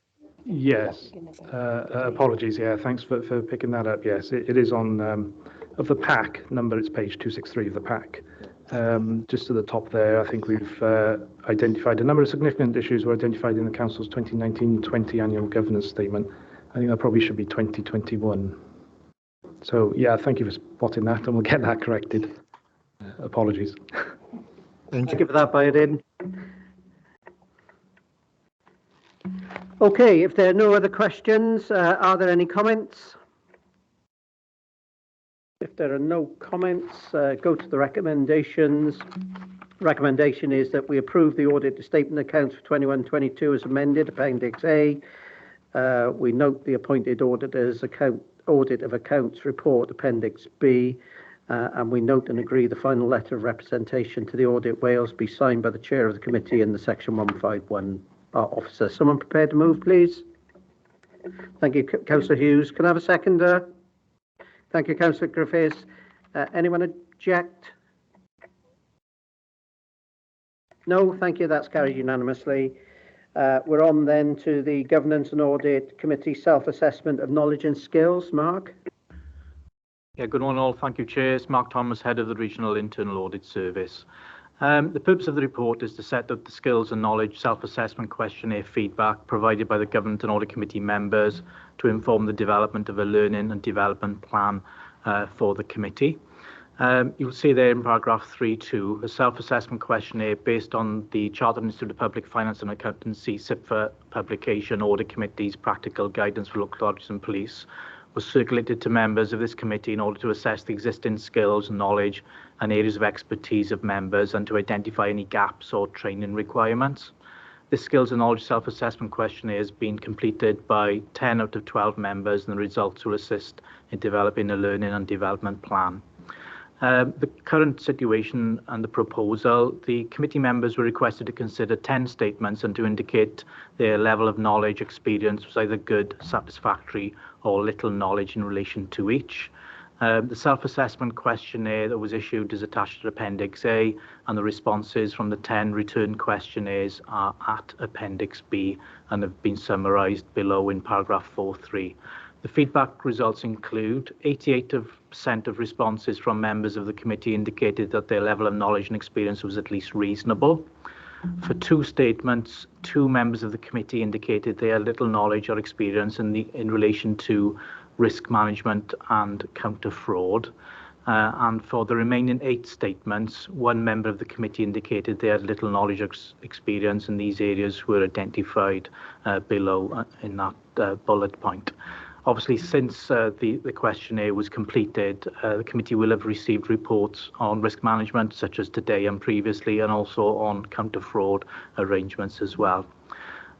Yes, apologies. Yeah, thanks for picking that up. Yes, it is on of the pack number. It's page 263 of the pack. Just to the top there, I think we've identified a number of significant issues were identified in the council's 2019-20 annual governance statement. I think that probably should be 2021. So yeah, thank you for spotting that, and we'll get that corrected. Apologies. Thank you for that, Biden. Okay, if there are no other questions, are there any comments? If there are no comments, go to the recommendations. Recommendation is that we approve the audit statement accounts for 21-22 as amended, Appendix A. We note the appointed auditor's audit of accounts report, Appendix B. And we note and agree the final letter of representation to the Audit Wales be signed by the chair of the committee and the Section 151 officer. Someone prepared to move, please? Thank you, Councillor Hughes. Can I have a seconder? Thank you, Councillor Griffiths. Anyone object? No, thank you. That's carried unanimously. We're on then to the Governance and Audit Committee self-assessment of knowledge and skills. Mark? Yeah, good morning all. Thank you, Chair. It's Mark Thomas, Head of the Regional Internal Audit Service. The purpose of the report is to set out the skills and knowledge self-assessment questionnaire feedback provided by the Governance and Audit Committee members to inform the development of a learning and development plan for the committee. You'll see there in paragraph 3.2 a self-assessment questionnaire based on the Chartered Institute of Public Finance and Accountancy (CIPFA) publication Audit Committee's Practical Guidance for Local Authorities and Police was circulated to members of this committee in order to assess the existing skills, knowledge and areas of expertise of members and to identify any gaps or training requirements. This skills and knowledge self-assessment questionnaire has been completed by 10 out of 12 members and the results will assist in developing a learning and development plan. The current situation and the proposal, the committee members were requested to consider 10 statements and to indicate their level of knowledge experience was either good, satisfactory or little knowledge in relation to each. The self-assessment questionnaire that was issued is attached to Appendix A and the responses from the 10 return questionnaires are at Appendix B and have been summarised below in paragraph 4.3. The feedback results include 88% of responses from members of the committee indicated that their level of knowledge and experience was at least reasonable. For 2 statements, 2 members of the committee indicated they had little knowledge or experience in relation to risk management and counter fraud. And for the remaining 8 statements, 1 member of the committee indicated they had little knowledge or experience, and these areas were identified below in that bullet point. Obviously, since the questionnaire was completed, the committee will have received reports on risk management, such as today and previously, and also on counter-fraud arrangements as well.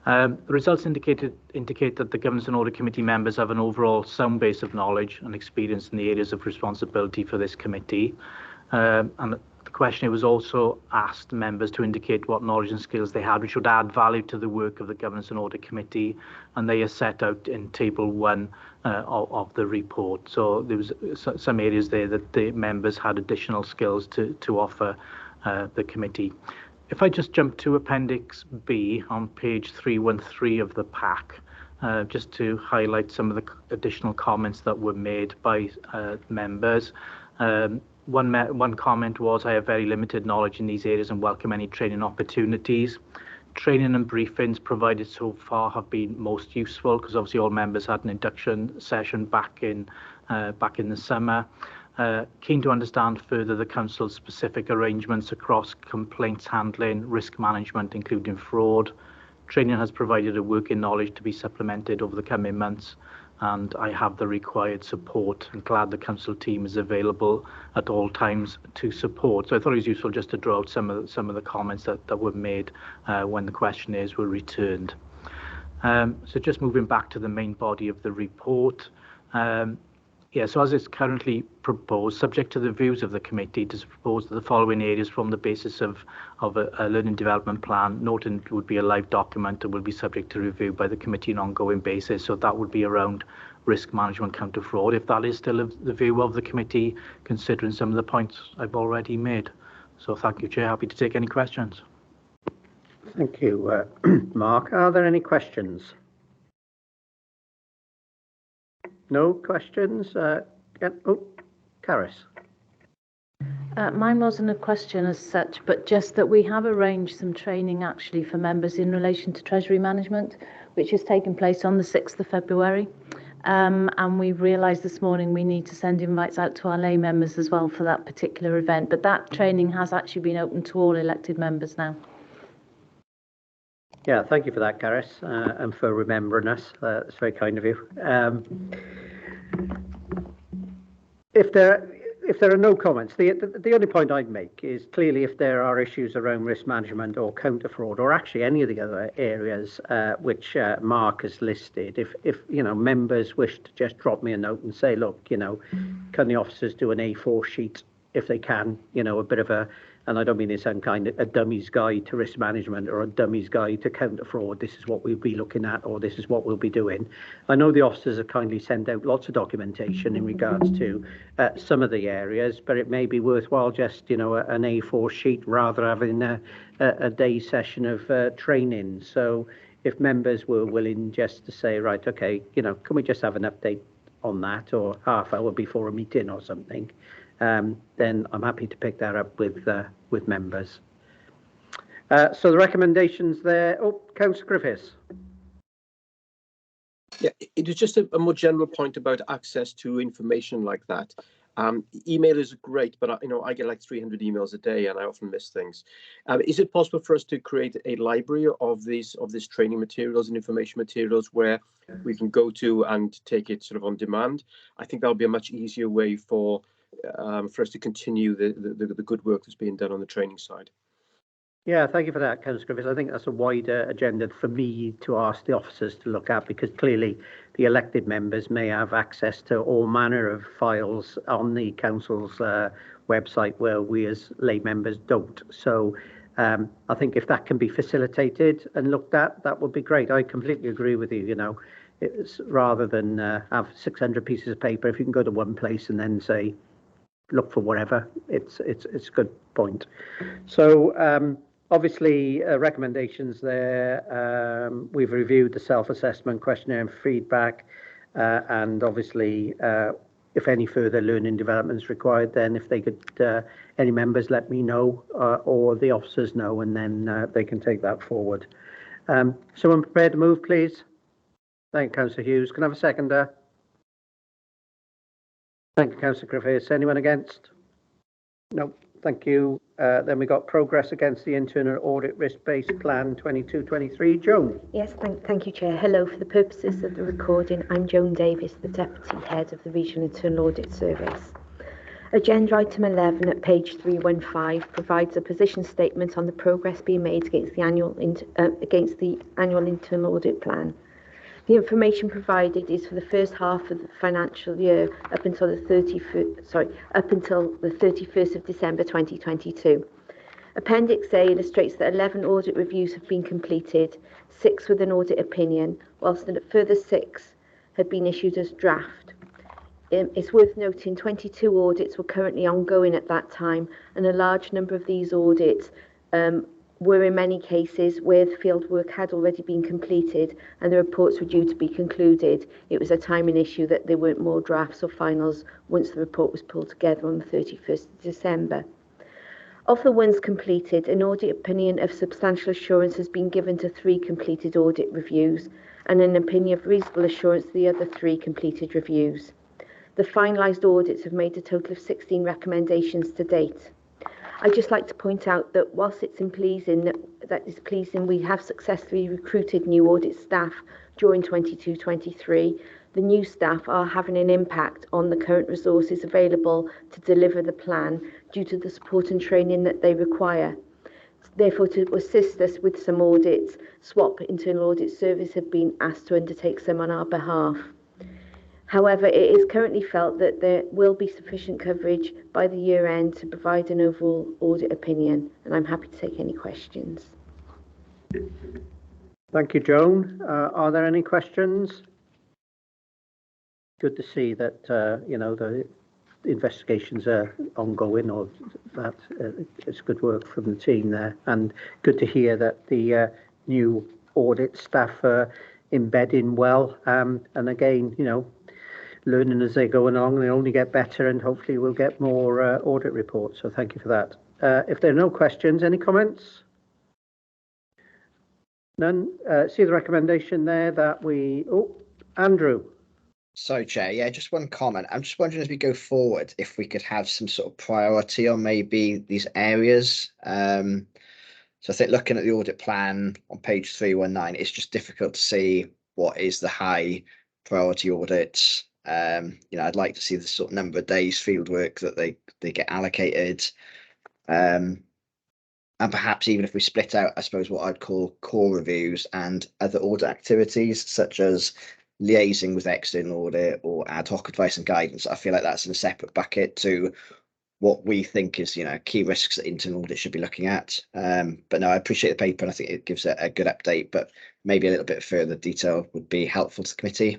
The results indicate that the Governance and Audit Committee members have an overall sound base of knowledge and experience in the areas of responsibility for this committee. And the questionnaire was also asked members to indicate what knowledge and skills they had, which would add value to the work of the Governance and Audit Committee, and they are set out in Table 1 of the report. So there was some areas there that the members had additional skills to offer the committee. If I just jump to Appendix B on page 313 of the pack, just to highlight some of the additional comments that were made by members. One comment was, I have very limited knowledge in these areas and welcome any training opportunities. Training and briefings provided so far have been most useful because obviously all members had an induction session back in the summer. Keen to understand further the Council's specific arrangements across complaints handling, risk management, including fraud. Training has provided a working knowledge to be supplemented over the coming months, and I have the required support and glad the Council team is available at all times to support. So I thought it was useful just to draw out some of the comments that were made when the questionnaires were returned. So just moving back to the main body of the report. So as it's currently proposed, subject to the views of the committee, it is proposed that the following areas form the basis of a learning development plan. Noting it would be a live document and will be subject to review by the committee on an ongoing basis. So that would be around risk management, counter fraud, if that is still the view of the committee, considering some of the points I've already made. So thank you, Chair. Happy to take any questions. Thank you, Mark. Are there any questions? No questions? Caris. Mine wasn't a question as such, but just that we have arranged some training actually for members in relation to Treasury management, which is taking place on the 6th of February. And we've realised this morning we need to send invites out to our lay members as well for that particular event. But that training has actually been open to all elected members now. Yeah, thank you for that, Gareth, and for remembering us. It's very kind of you. If there are no comments, the only point I'd make is clearly if there are issues around risk management or counter fraud, or actually any of the other areas which Mark has listed, if members wish to just drop me a note and say, look, can the officers do an A4 sheet if they can, a bit of a, and I don't mean in some kind of a dummy's guide to risk management or a dummy's guide to counter fraud. This is what we'll be looking at, or this is what we'll be doing. I know the officers have kindly sent out lots of documentation in regards to some of the areas, but it may be worthwhile just, an A4 sheet rather having a day session of training. So if members were willing just to say, right, okay, can we just have an update on that, or half hour before a meeting or something, then I'm happy to pick that up with members. So the recommendations there. Oh, Councillor Griffiths. Yeah, it was just a more general point about access to information like that. Email is great, but I get like 300 emails a day, and I often miss things. Is it possible for us to create a library of this training materials and information materials where we can go to and take it sort of on demand? I think that'll be a much easier way for us to continue the good work that's being done on the training side. Yeah, thank you for that, Councillor Griffiths. I think that's a wider agenda for me to ask the officers to look at, because clearly the elected members may have access to all manner of files on the council's website where we as lay members don't. So I think if that can be facilitated and looked at, that would be great. I completely agree with you. It's rather than have 600 pieces of paper, if you can go to one place and then say, look for whatever, it's a good point. So obviously recommendations there. We've reviewed the self-assessment questionnaire and feedback, and obviously if any further learning development is required, then if they could, any members let me know, or the officers know, and then they can take that forward. Someone prepared to move, please? Thank you, Councillor Hughes. Can I have a seconder? Thank you, Councillor Griffiths. Anyone against? No, thank you. Then we got progress against the internal audit risk-based plan 22-23. Joan. Yes, thank you, Chair. Hello. For the purposes of the recording, I'm Joan Davis, the Deputy Head of the Regional Internal Audit Service. Agenda item 11 at page 315 provides a position statement on the progress being made against the annual internal audit plan. The information provided is for the first half of the financial year up until the 31st of December 2022. Appendix A illustrates that 11 audit reviews have been completed, 6 with an audit opinion, whilst a further 6 had been issued as draft. It's worth noting 22 audits were currently ongoing at that time, and a large number of these audits were in many cases where the field work had already been completed and the reports were due to be concluded. It was a timing issue that there weren't more drafts or finals once the report was pulled together on the 31st of December. Of the ones completed, an audit opinion of substantial assurance has been given to 3 completed audit reviews, and an opinion of reasonable assurance to the other 3 completed reviews. The finalised audits have made a total of 16 recommendations to date. I'd just like to point out that whilst it's pleasing, we have successfully recruited new audit staff during 22-23, the new staff are having an impact on the current resources available to deliver the plan due to the support and training that they require. Therefore, to assist us with some audits, SWAP Internal Audit Service have been asked to undertake some on our behalf. However, it is currently felt that there will be sufficient coverage by the year end to provide an overall audit opinion, and I'm happy to take any questions. Thank you, Joan. Are there any questions? Good to see that the investigations are ongoing, or that it's good work from the team there, and good to hear that the new audit staff are embedding well, and again, learning as they go along, they only get better, and hopefully we'll get more audit reports. So thank you for that. If there are no questions, any comments? None. See the recommendation there that we... Oh, Andrew. So, Chair, yeah, just one comment. I'm just wondering as we go forward if we could have some sort of priority on maybe these areas. So I think looking at the audit plan on page 319, it's just difficult to see what is the high priority audits. I'd like to see the sort of number of days field work that they get allocated. And perhaps even if we split out, I suppose, what I'd call core reviews and other audit activities, such as liaising with external audit or ad hoc advice and guidance, I feel like that's in a separate bucket to what we think is, key risks that internal audit should be looking at. But no, I appreciate the paper and I think it gives a good update, but maybe a little bit further detail would be helpful to the committee.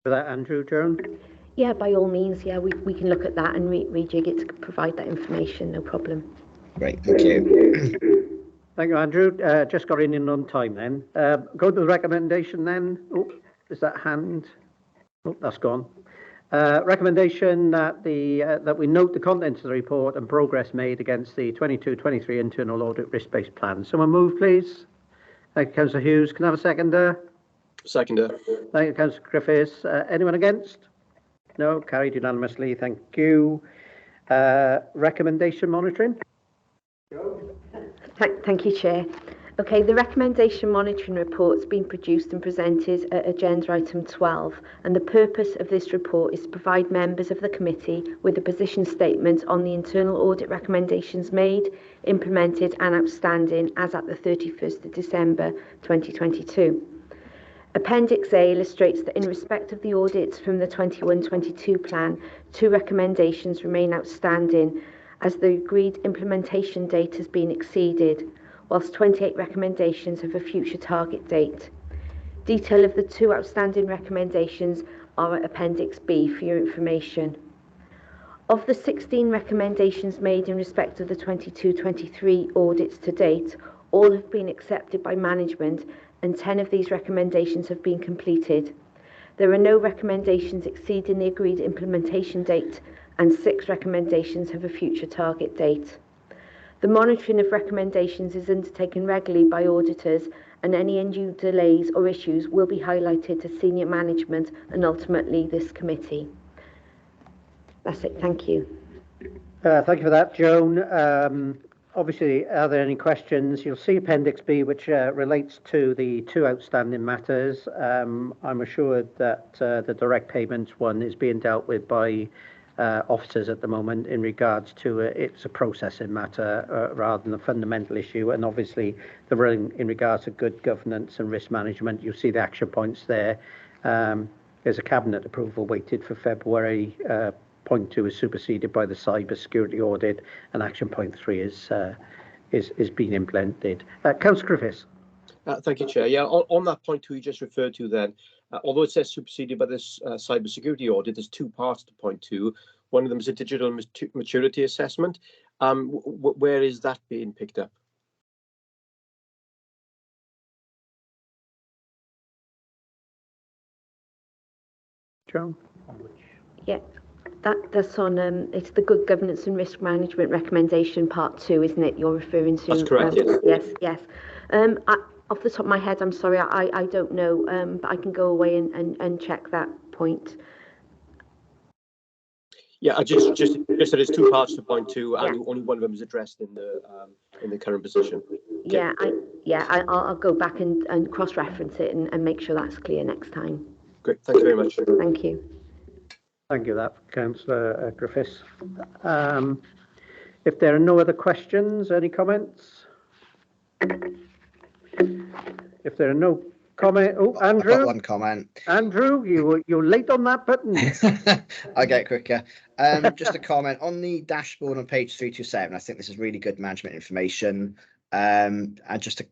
For that, Andrew, Joan? Yeah, by all means, yeah, we can look at that and rejig it to provide that information, no problem. Great, thank you. Thank you, Andrew. Just got in on time then. Go to the recommendation then. Oh, is that hand? Oh, that's gone. Recommendation that that we note the contents of the report and progress made against the 22-23 internal audit risk-based plan. Someone move, please. Thank you, Councillor Hughes. Can I have a seconder? Seconder. Thank you, Councillor Griffiths. Anyone against? No, carried unanimously. Thank you. Recommendation monitoring. Thank you, Chair. Okay, the recommendation monitoring report's been produced and presented at agenda item 12, and the purpose of this report is to provide members of the committee with a position statement on the internal audit recommendations made, implemented and outstanding as at the 31st of December 2022. Appendix A illustrates that in respect of the audits from the 21-22 plan, 2 recommendations remain outstanding as the agreed implementation date has been exceeded, whilst 28 recommendations have a future target date. Detail of the 2 outstanding recommendations are at Appendix B for your information. Of the 16 recommendations made in respect of the 22-23 audits to date, all have been accepted by management and 10 of these recommendations have been completed. There are no recommendations exceeding the agreed implementation date and 6 recommendations have a future target date. The monitoring of recommendations is undertaken regularly by auditors and any undue delays or issues will be highlighted to senior management and ultimately this committee. That's it, thank you. Thank you for that, Joan. Obviously, are there any questions? You'll see Appendix B, which relates to the 2 outstanding matters. I'm assured that the direct payments one is being dealt with by officers at the moment in regards to it's a processing matter rather than a fundamental issue. And obviously, in regards to good governance and risk management, you'll see the action points there. There's a cabinet approval waited for February. Point 2 is superseded by the cyber security audit, and action point 3 is being implemented. Councillor Griffiths. Thank you, Chair. Yeah, on that point 2 you just referred to then, although it says superseded by this cyber security audit, there's 2 parts to point 2. One of them is a digital maturity assessment. Where is that being picked up? Joan? Yeah. That's on, it's the good governance and risk management recommendation part 2, isn't it, you're referring to? That's correct, yes. Yes. Off the top of my head, I'm sorry, I don't know, but I can go away and check that point. Yeah, I just that there's 2 parts to point 2, and only one of them is addressed in the current position. Okay. Yeah, I'll go back and cross-reference it and make sure that's clear next time. Great, thank you very much. Thank you. Thank you for that, Councillor Griffiths. If there are no other questions, any comments? If there are no comment, oh, Andrew. I've got one comment. Andrew, you're late on that button. I get quicker. Just a comment on the dashboard on page 327. I think this is really good management information. And just to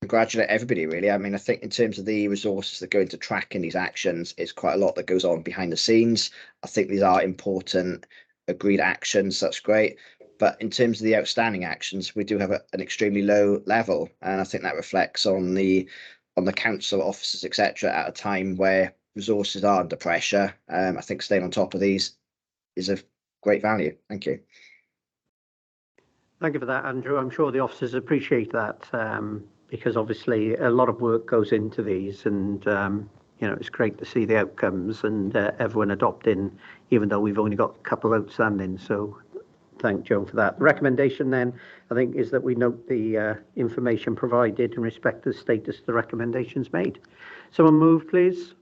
congratulate everybody, really. I mean, I think in terms of the resources that go into tracking these actions, it's quite a lot that goes on behind the scenes. I think these are important agreed actions. That's great. But in terms of the outstanding actions, we do have an extremely low level, and I think that reflects on the council officers, etc., at a time where resources are under pressure. I think staying on top of these is of great value. Thank you. Thank you for that, Andrew. I'm sure the officers appreciate that because obviously a lot of work goes into these, and it's great to see the outcomes and everyone adopting, even though we've only got a couple outstanding. So thank Joe for that. The recommendation then, I think, is that we note the information provided in respect to the status of the recommendations made. Someone move, please.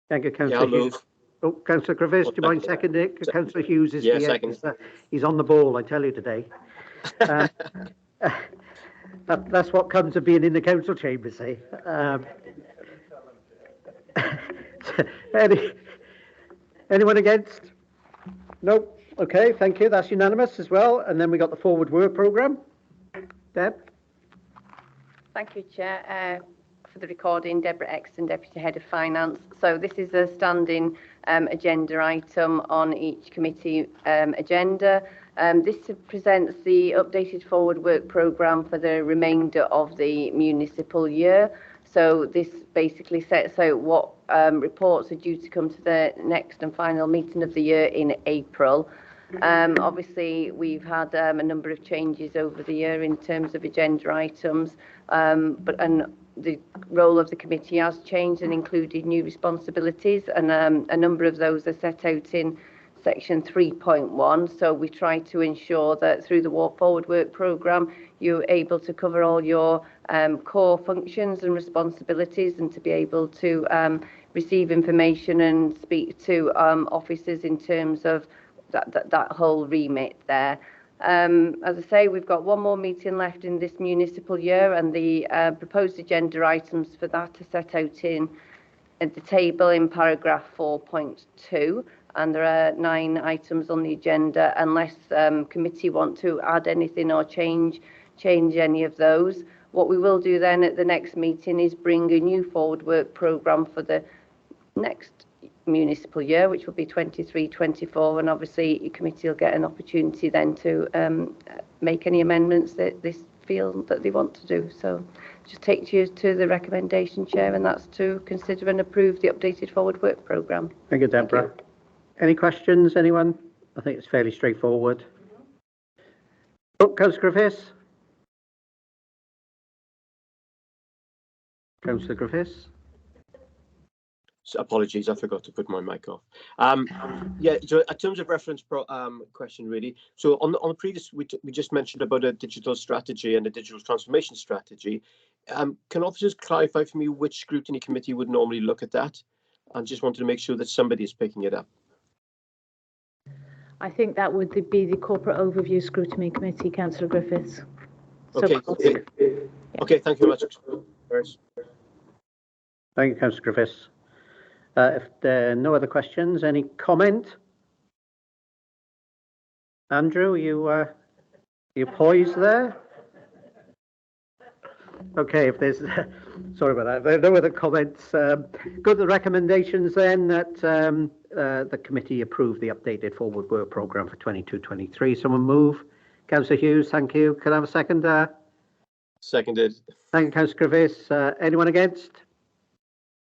Thank you, Councillor Hughes. Move. Oh, Councillor Griffiths, do you mind seconding it? Councillor Hughes is here. He's on the ball, I tell you today. That's what comes of being in the council chambers, eh? Anyone against? No. Okay, thank you. That's unanimous as well. And then we got the forward work programme. Deb? Thank you, Chair. For the recording, Deborah Exton, Deputy Head of Finance. So this is a standing agenda item on each committee agenda. This presents the updated forward work programme for the remainder of the municipal year. So this basically sets out what reports are due to come to the next and final meeting of the year in April. Obviously, we've had a number of changes over the year in terms of agenda items, and the role of the committee has changed and included new responsibilities, and a number of those are set out in section 3.1. So we try to ensure that through the forward work programme, you're able to cover all your core functions and responsibilities, and to be able to receive information and speak to officers in terms of that whole remit there. As I say, we've got one more meeting left in this municipal year, and the proposed agenda items for that are set out in the table in paragraph 4.2, and there are 9 items on the agenda, unless committee want to add anything or change any of those. What we will do then at the next meeting is bring a new forward work programme for the next municipal year, which will be 23-24, and obviously your committee will get an opportunity then to make any amendments that they feel that they want to do. So just take you to the recommendation, Chair, and that's to consider and approve the updated forward work programme. Thank you, Deborah. Thank you. Any questions, anyone? I think it's fairly straightforward. Oh, Councillor Griffiths. Councillor Griffiths. So apologies, I forgot to put my mic off. Yeah, so in terms of reference question, really. So on the previous, we just mentioned about a digital strategy and a digital transformation strategy. Can officers clarify for me which scrutiny committee would normally look at that? I just wanted to make sure that somebody is picking it up. I think that would be the Corporate Overview Scrutiny Committee, Councillor Griffiths. Okay. Okay, thank you very much. Thank you, Councillor Griffiths. If there are no other questions, any comment? Andrew, you poised there? Okay, if there's sorry about that. If there are no other comments, go to the recommendations then that the committee approve the updated forward work programme for 22-23. Someone move. Councillor Hughes, thank you. Can I have a second? Seconded. Thank you, Councillor Griffiths. Anyone against?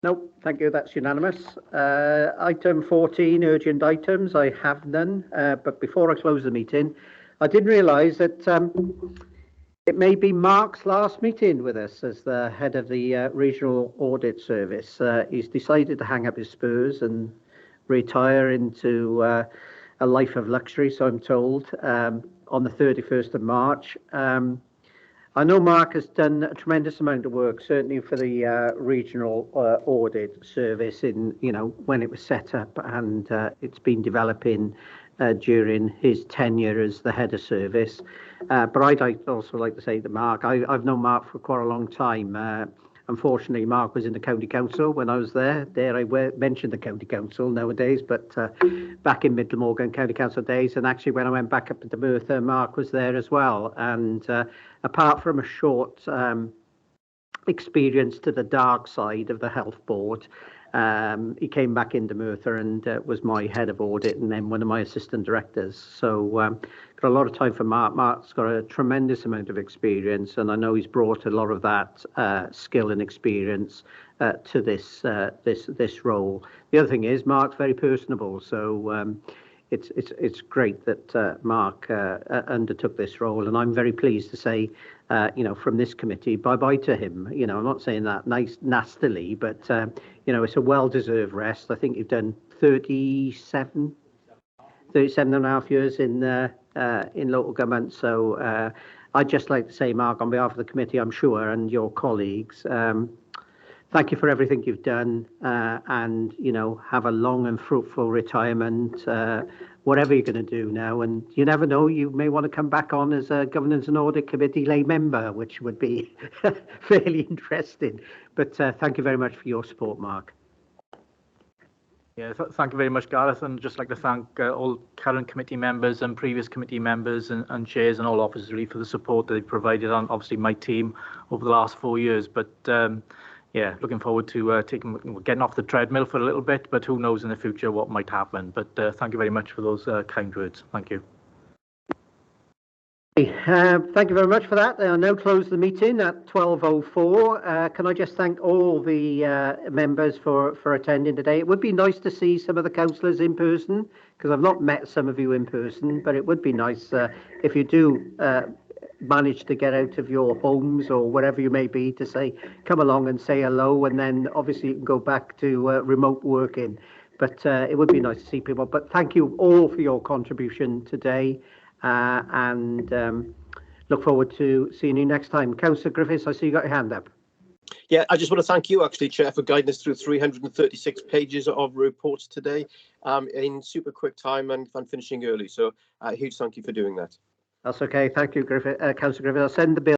No, thank you. That's unanimous. Item 14, urgent items. I have none. But before I close the meeting, I did realise that it may be Mark's last meeting with us as the head of the Regional Audit Service. He's decided to hang up his spurs and retire into a life of luxury, so I'm told, on the 31st of March. I know Mark has done a tremendous amount of work, certainly for the regional audit service in, when it was set up, and it's been developing during his tenure as the head of service. But I'd also like to say to Mark, I've known Mark for quite a long time. Unfortunately, Mark was in the county council when I was there. Dare I mention the county council nowadays, but back in Middle Morgan county council days, and actually when I went back up into Merthyr, Mark was there as well. And apart from a short experience to the dark side of the health board, he came back into Merthyr and was my head of audit and then one of my assistant directors. So got a lot of time for Mark. Mark's got a tremendous amount of experience, and I know he's brought a lot of that skill and experience to this role. The other thing is Mark's very personable, so it's great that Mark undertook this role, and I'm very pleased to say, from this committee, bye-bye to him. I'm not saying that nastily, but it's a well-deserved rest. I think you've done 37 and a half years in in local government. So I'd just like to say, Mark, on behalf of the committee, I'm sure, and your colleagues, thank you for everything you've done, and, you know, have a long and fruitful retirement, whatever you're going to do now. And you never know, you may want to come back on as a Governance and Audit Committee lay member, which would be fairly interesting. But thank you very much for your support, Mark. Yeah, thank you very much, Gareth, and just like to thank all current committee members and previous committee members and chairs and all officers really for the support that they've provided on obviously my team over the last 4 years. But yeah, looking forward to getting off the treadmill for a little bit, but who knows in the future what might happen. But thank you very much for those kind words. Thank you. Thank you very much for that. I'll now close the meeting at 12:04. Can I just thank all the members for attending today. It would be nice to see some of the councillors in person, because I've not met some of you in person, but it would be nice if you do manage to get out of your homes or wherever you may be to say, come along and say hello, and then obviously you can go back to remote working. But it would be nice to see people. But thank you all for your contribution today. And look forward to seeing you next time. Councillor Griffiths, I see you got your hand up. Yeah, I just want to thank you, actually, Chair, for guiding us through 336 pages of reports today in super quick time and finishing early. So a huge thank you for doing that. That's okay. Thank you, Griffith, Councillor Griffiths. I'll send the bill.